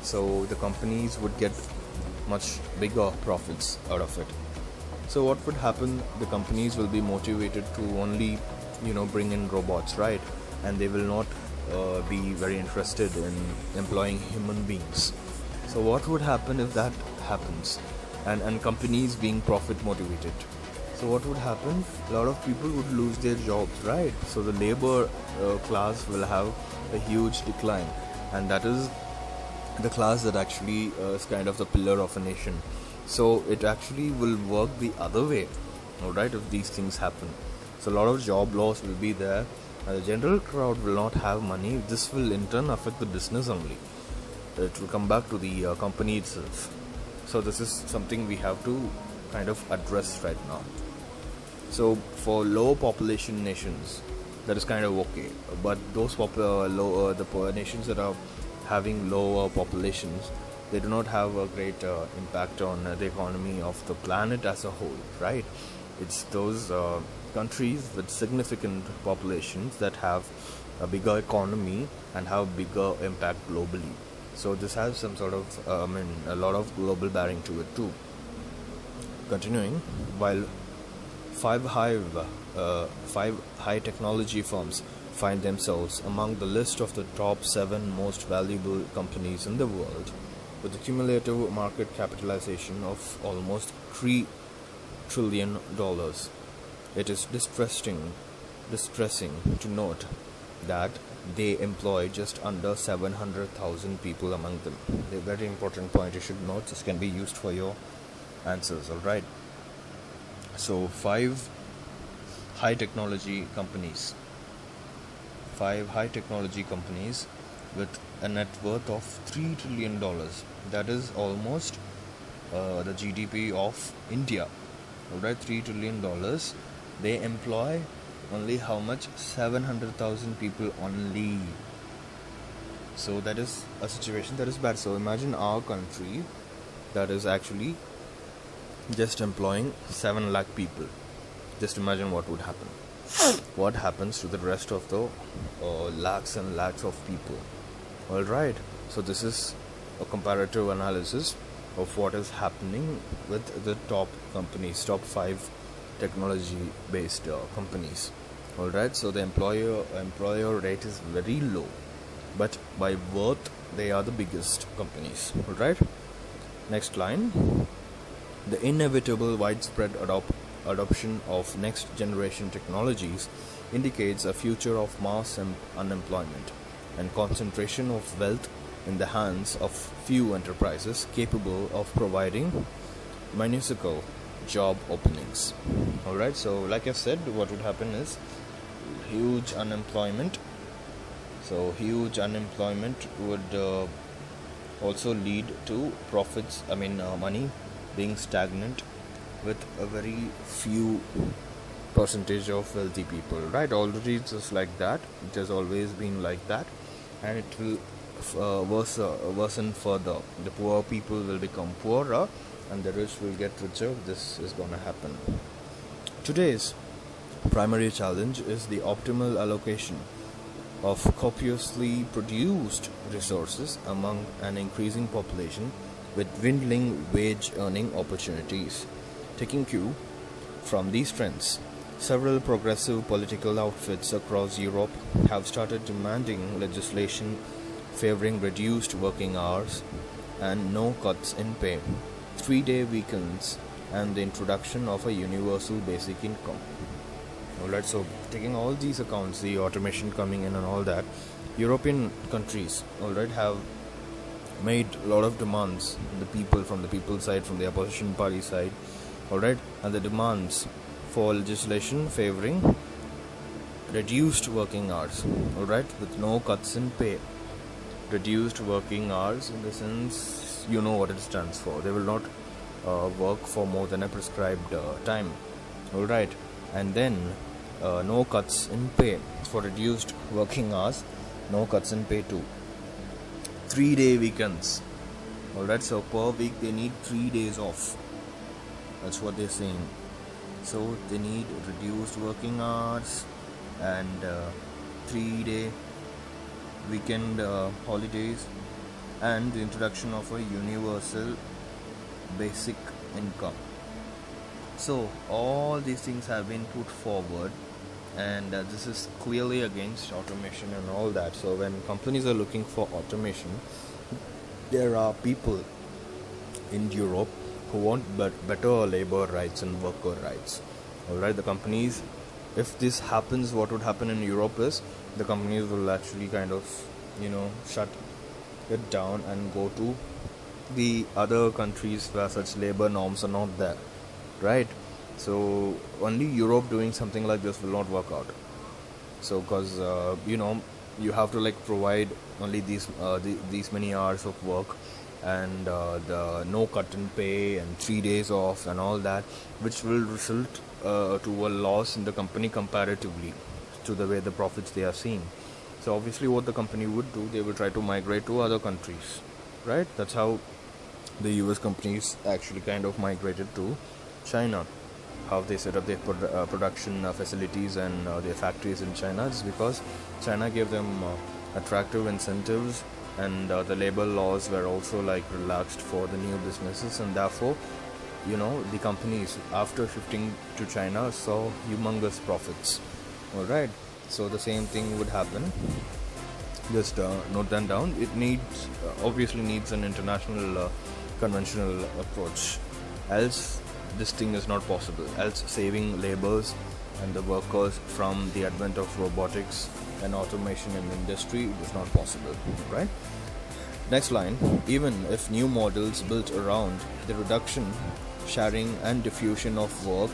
So the companies would get much bigger profits out of it. So what would happen? The companies will be motivated to only bring in robots, right? And they will not be very interested in employing human beings. So what would happen if that happens? And companies being profit motivated, So what would happen? A lot of people would lose their jobs, right? So the labor class will have a huge decline, and that is the class that actually is kind of the pillar of a nation. So it actually will work the other way, all right, if these things happen. So a lot of job loss will be there, and the general crowd will not have money. This will in turn affect the business only. It will come back to the company itself. So this is something we have to kind of address right now. So for low population nations, that is kind of okay. But those nations that are having lower populations, they do not have a great impact on the economy of the planet as a whole, right? It's those countries with significant populations that have a bigger economy and have bigger impact globally. So this has some sort of, a lot of global bearing to it too. Continuing, while five high technology firms find themselves among the list of the top 7 most valuable companies in the world, with a cumulative market capitalization of almost $3 trillion. It is distressing to note that they employ just under 700,000 people among them. A very important point you should note. This can be used for your answers, alright? So 5 high technology companies with a net worth of $3 trillion. That is almost the GDP of India. Alright, $3 trillion. They employ only how much? 700,000 people only. So that is a situation that is bad. So imagine our country that is actually just employing 7 lakh people. Just imagine what would happen. What happens to the rest of the lakhs and lakhs of people? Alright, so this is a comparative analysis of what is happening with the top companies, top 5 technology based companies. Alright, so the employer rate is very low, but by worth they are the biggest companies. Alright, next line. The inevitable widespread adoption of next generation technologies indicates a future of mass unemployment and concentration of wealth in the hands of few enterprises capable of providing minuscule job openings. Alright, so like I said, what would happen is huge unemployment. So huge unemployment would also lead to money being stagnant with a very few percentage of wealthy people, right? Already it's just like that. It has always been like that, and it will worsen further. The poor people will become poorer and the rich will get richer. This is going to happen. Today's primary challenge is the optimal allocation of copiously produced resources among an increasing population with dwindling wage earning opportunities. Taking cue from these trends, several progressive political outfits across Europe have started demanding legislation favoring reduced working hours and no cuts in pay, 3-day weekends, and the introduction of a universal basic income. Alright, so taking all these accounts, the automation coming in and all that, European countries, alright, have made a lot of demands from the people side, from the opposition party side, alright, and the demands for legislation favoring reduced working hours, alright, with no cuts in pay. Reduced working hours in the sense, you know what it stands for. They will not work for more than a prescribed time, alright, and then no cuts in pay. For reduced working hours, no cuts in pay too. 3-day weekends, alright, so per week they need 3 days off. That's what they're saying. So they need reduced working hours and 3-day weekend holidays and the introduction of a universal basic income. So all these things have been put forward, and this is clearly against automation and all that. So when companies are looking for automation, there are people in Europe who want better labor rights and worker rights. All right, the companies, if this happens, what would happen in Europe is the companies will actually kind of, shut it down and go to the other countries where such labor norms are not there, right? So only Europe doing something like this will not work out. So because you have to like provide only these many hours of work, and the no cut in pay and 3 days off and all that, which will result to a loss in the company comparatively to the way the profits they are seeing. So obviously what the company would do, they will try to migrate to other countries, right? That's how the US companies actually kind of migrated to China. How they set up their production facilities and their factories in China is because China gave them attractive incentives, and the labor laws were also like relaxed for the new businesses, and therefore the companies after shifting to China saw humongous profits. All right, so the same thing would happen. Just note that down. It needs obviously needs an international conventional approach, else this thing is not possible. Else saving labors and the workers from the advent of robotics and automation in industry is not possible, right? Next line, even if new models built around the reduction, sharing and diffusion of work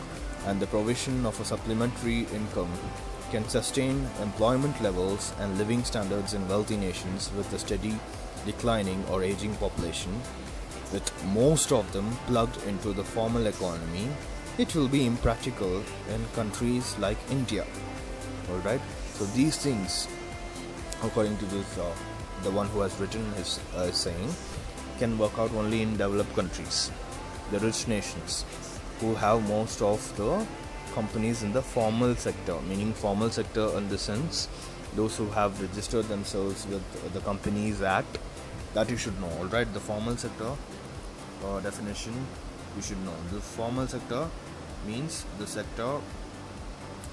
and the provision of a supplementary income can sustain employment levels and living standards in wealthy nations with a steady declining or aging population, with most of them plugged into the formal economy, it will be impractical in countries like India. Alright, so these things, according to this, the one who has written is saying, can work out only in developed countries, the rich nations, who have most of the companies in the formal sector, meaning formal sector in the sense, those who have registered themselves with the Companies Act, that you should know. Alright, the formal sector definition you should know. The formal sector means the sector,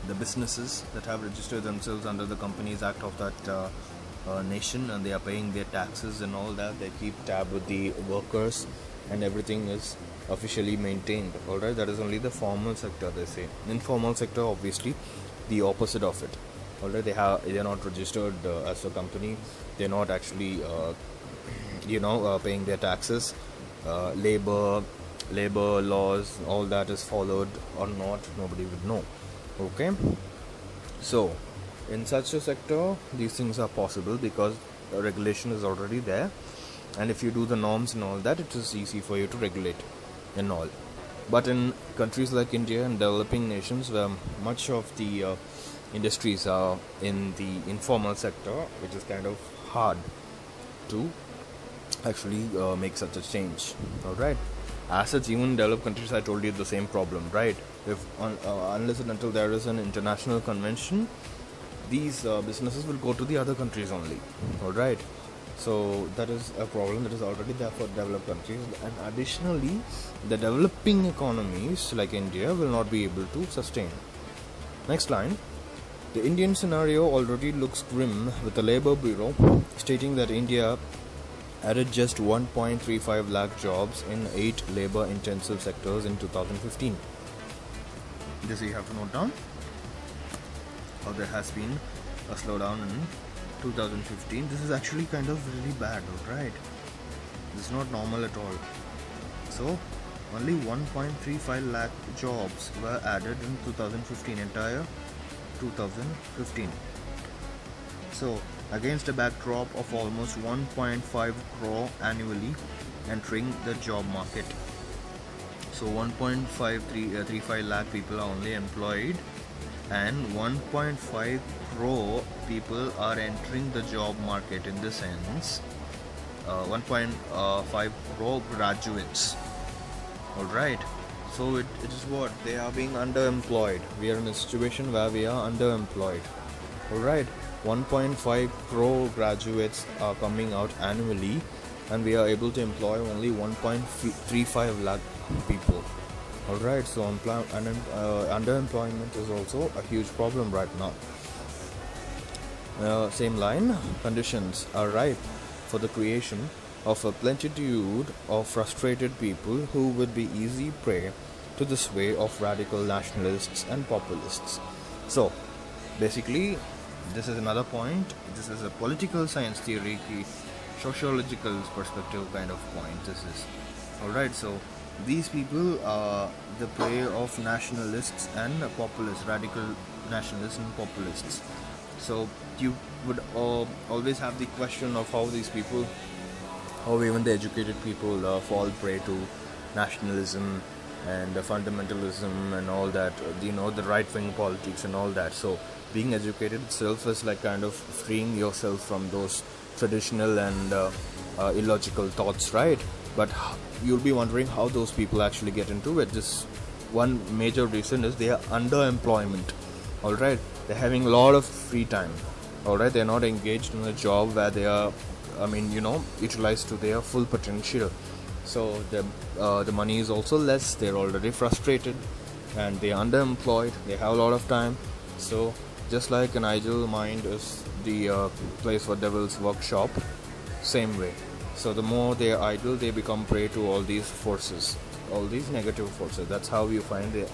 the businesses that have registered themselves under the Companies Act of that nation, and they are paying their taxes and all that. They keep tab with the workers and everything is officially maintained. Alright, that is only the formal sector, they say. Informal sector, obviously the opposite of it. Alright, they are not registered as a company. They're not actually paying their taxes. Labor laws, all that is followed or not, nobody would know. Okay, so in such a sector these things are possible because the regulation is already there, and if you do the norms and all that, it is easy for you to regulate and all. But in countries like India and developing nations, where much of the industries are in the informal sector, which is kind of hard to actually make such a change. Alright, as such, even in developed countries, I told you the same problem, right? If unless and until there is an international convention, these businesses will go to the other countries only. Alright, so that is a problem that is already there for developed countries, and additionally the developing economies like India will not be able to sustain. Next line, the Indian scenario already looks grim, with the Labour Bureau stating that India added just 1.35 lakh jobs in 8 labor intensive sectors in 2015. This you have to note down, how there has been a slowdown in 2015. This is actually kind of really bad, right? This is not normal at all. So only 1.35 lakh jobs were added in 2015, entire 2015. So against a backdrop of almost 1.5 crore annually entering the job market. So 1.535 lakh people are only employed, and 1.5 crore people are entering the job market, in the sense 1.5 crore graduates. Alright, so it is what? They are being underemployed. We are in a situation where we are underemployed. Alright, 1.5 crore graduates are coming out annually, and we are able to employ only 1.35 lakh people. Alright, so underemployment is also a huge problem right now. Same line, conditions are ripe for the creation of a plenitude of frustrated people who would be easy prey to the sway of radical nationalists and populists. So, basically, this is another point. This is a political science theory, ki sociological perspective kind of point. This is alright. So, these people are the prey of nationalists and populists, radical nationalists and populists. So, you would always have the question of how these people, how even the educated people fall prey to nationalism and fundamentalism and all that, the right-wing politics and all that. So being educated itself is like kind of freeing yourself from those traditional and illogical thoughts, right? But you'll be wondering how those people actually get into it. This one major reason is their underemployment. All right, they're having a lot of free time. All right, they're not engaged in a job where they are, utilized to their full potential. So the money is also less. They're already frustrated, and they're underemployed. They have a lot of time. So just like an idle mind is the place for devil's workshop, same way. So the more they are idle, they become prey to all these forces, all these negative forces. That's how you find the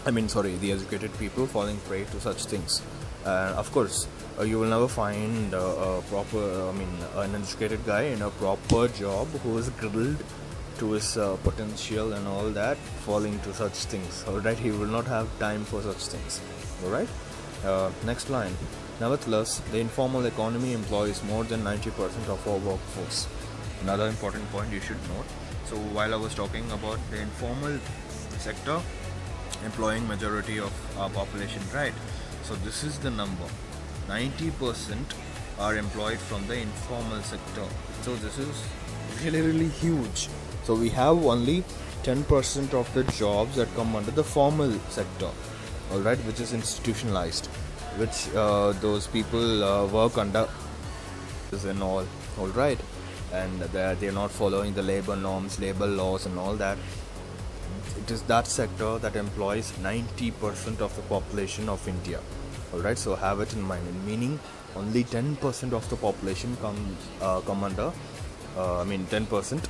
the educated people falling prey to such things. Of course, you will never find an educated guy in a proper job who is grilled to his potential and all that, falling to such things. Alright, he will not have time for such things. Alright, next line. Nevertheless, the informal economy employs more than 90% of our workforce. Another important point you should note. So while I was talking about the informal sector employing majority of our population, right? So this is the number. 90% are employed from the informal sector. So this is really huge. So we have only 10% of the jobs that come under the formal sector, alright, which is institutionalized, which those people work under and all right, and they're not following the labor norms, labor laws and all that. It is that sector that employs 90% of the population of India. Alright, so have it in mind, meaning only 10% of the population come under 10%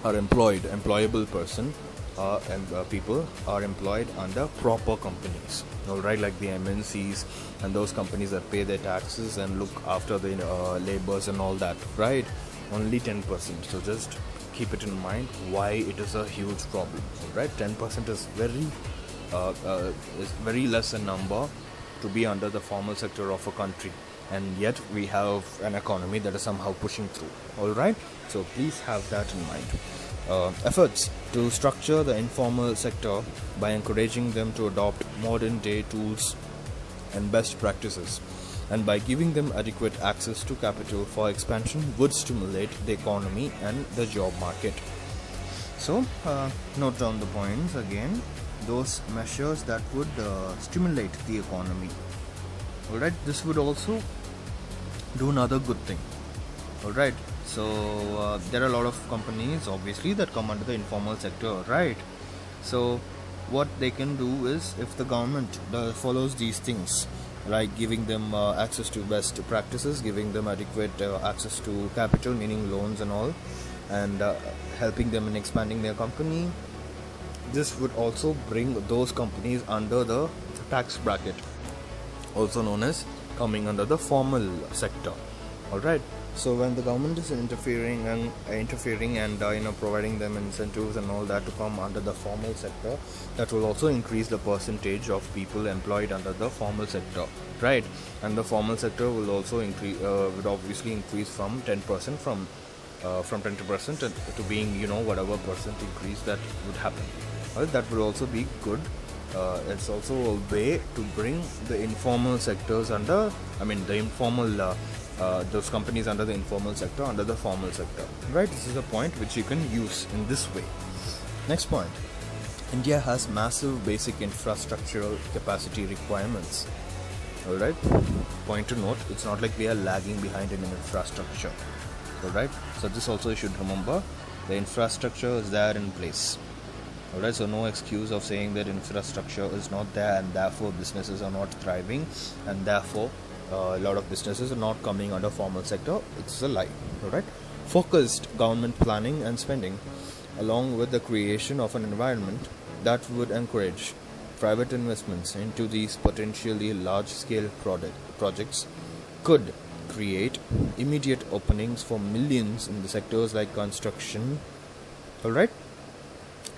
are employable person and people are employed under proper companies. Alright, like the MNCs and those companies that pay their taxes and look after the laborers and all that, right? Only 10%. So just keep it in mind why it is a huge problem. Alright, 10% is very less a number to be under the formal sector of a country, and yet we have an economy that is somehow pushing through. Alright, so please have that in mind. Efforts to structure the informal sector by encouraging them to adopt modern day tools and best practices, and by giving them adequate access to capital for expansion, would stimulate the economy and the job market. So note down the points again, those measures that would stimulate the economy. Alright, this would also do another good thing. Alright, so there are a lot of companies obviously that come under the informal sector, right? So what they can do is, if the government follows these things, like giving them access to best practices, giving them adequate access to capital, meaning loans and all, and helping them in expanding their company, this would also bring those companies under the tax bracket, also known as coming under the formal sector. Alright, so when the government is interfering and providing them incentives and all that to come under the formal sector, that will also increase the percentage of people employed under the formal sector, right? And the formal sector will also increase, would obviously increase from 10% from 10% to being whatever percent increase that would happen. Well, that would also be good. It's also a way to bring the informal sectors under, those companies under the informal sector, under the formal sector. Right, this is a point which you can use in this way. Next point. India has massive basic infrastructural capacity requirements. Alright, point to note, it's not like we are lagging behind in infrastructure. Alright, so this also you should remember, the infrastructure is there in place. Alright, so no excuse of saying that infrastructure is not there and therefore businesses are not thriving and therefore a lot of businesses are not coming under formal sector. It's a lie. Alright, focused government planning and spending. along with the creation of an environment that would encourage private investments into these potentially large-scale projects, could create immediate openings for millions in the sectors like construction. Alright,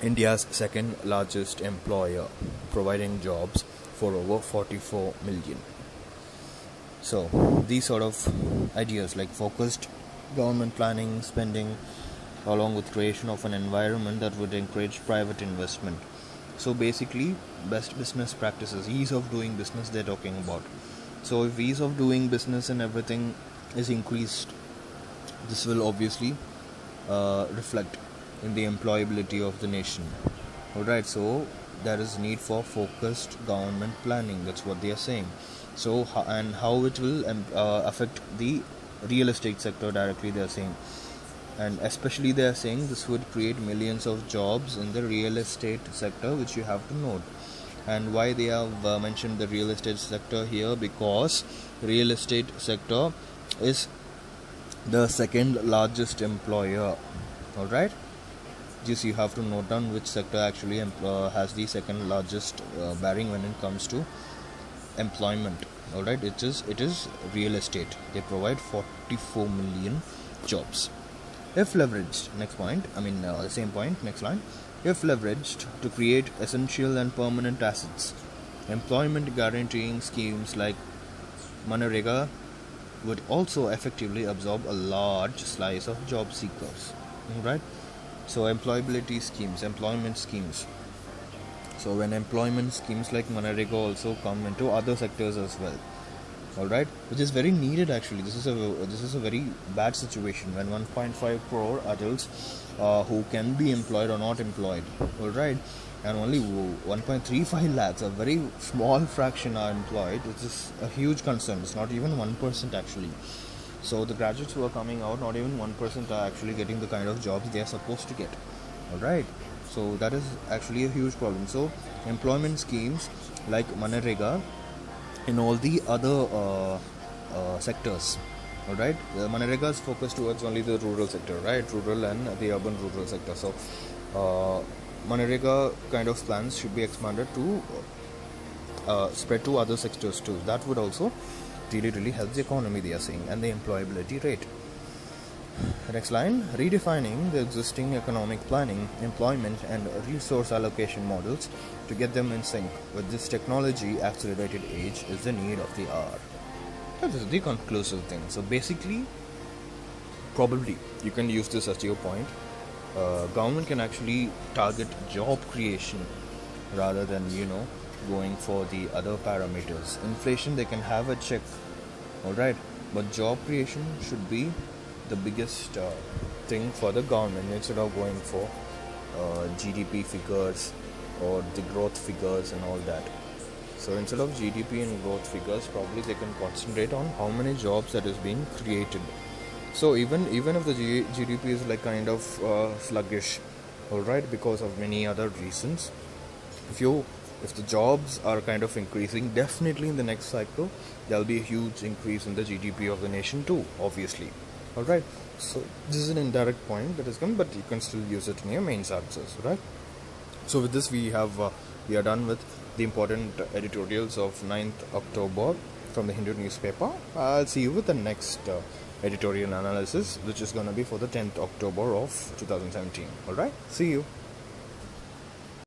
India's second largest employer, providing jobs for over 44 million. So these sort of ideas like focused government planning, spending, along with creation of an environment that would encourage private investment. So basically, best business practices, ease of doing business they're talking about. So if ease of doing business and everything is increased, this will obviously reflect in the employability of the nation. Alright, so there is need for focused government planning. That's what they are saying. So how it will affect the real estate sector directly, they are saying. And especially they are saying this would create millions of jobs in the real estate sector, which you have to note. And why they have mentioned the real estate sector here, because real estate sector is the second largest employer. Alright, just you have to note down which sector actually has the second largest bearing when it comes to employment. Alright, it is real estate. They provide 44 million jobs. If leveraged, the same point, next line. If leveraged to create essential and permanent assets, employment guaranteeing schemes like Manrega would also effectively absorb a large slice of job seekers. Right? So employment schemes. So when employment schemes like Manrega also come into other sectors as well. Alright, which is very needed actually. This is a very bad situation when 1.5 crore adults who can be employed are not employed. Alright, and only 1.35 lakhs, a very small fraction, are employed. Which is a huge concern. It's not even 1% actually. So the graduates who are coming out, not even 1% are actually getting the kind of jobs they are supposed to get. Alright, so that is actually a huge problem. So employment schemes like Manrega in all the other sectors. Alright, Manrega is focused towards only the rural sector, right? Rural and the urban rural sector. So Manrega kind of plans should be expanded to spread to other sectors too. That would also really help the economy, they are saying, and the employability rate. Next line, redefining the existing economic planning, employment and resource allocation models to get them in sync with this technology accelerated age is the need of the hour. That is the conclusive thing. So basically, probably you can use this as your point. Government can actually target job creation rather than going for the other parameters. Inflation they can have a check, alright, but job creation should be the biggest thing for the government instead of going for GDP figures or the growth figures and all that. So instead of GDP and growth figures, probably they can concentrate on how many jobs that is being created. So even if the GDP is like kind of sluggish, alright, because of many other reasons, if the jobs are kind of increasing, definitely in the next cycle there will be a huge increase in the GDP of the nation too, obviously. Alright, so this is an indirect point that has come, but you can still use it in your main answers, right? So with this we are done with the important editorials of 9th October from the Hindu newspaper. I'll see you with the next editorial analysis, which is going to be for the 10th October of 2017. Alright, see you.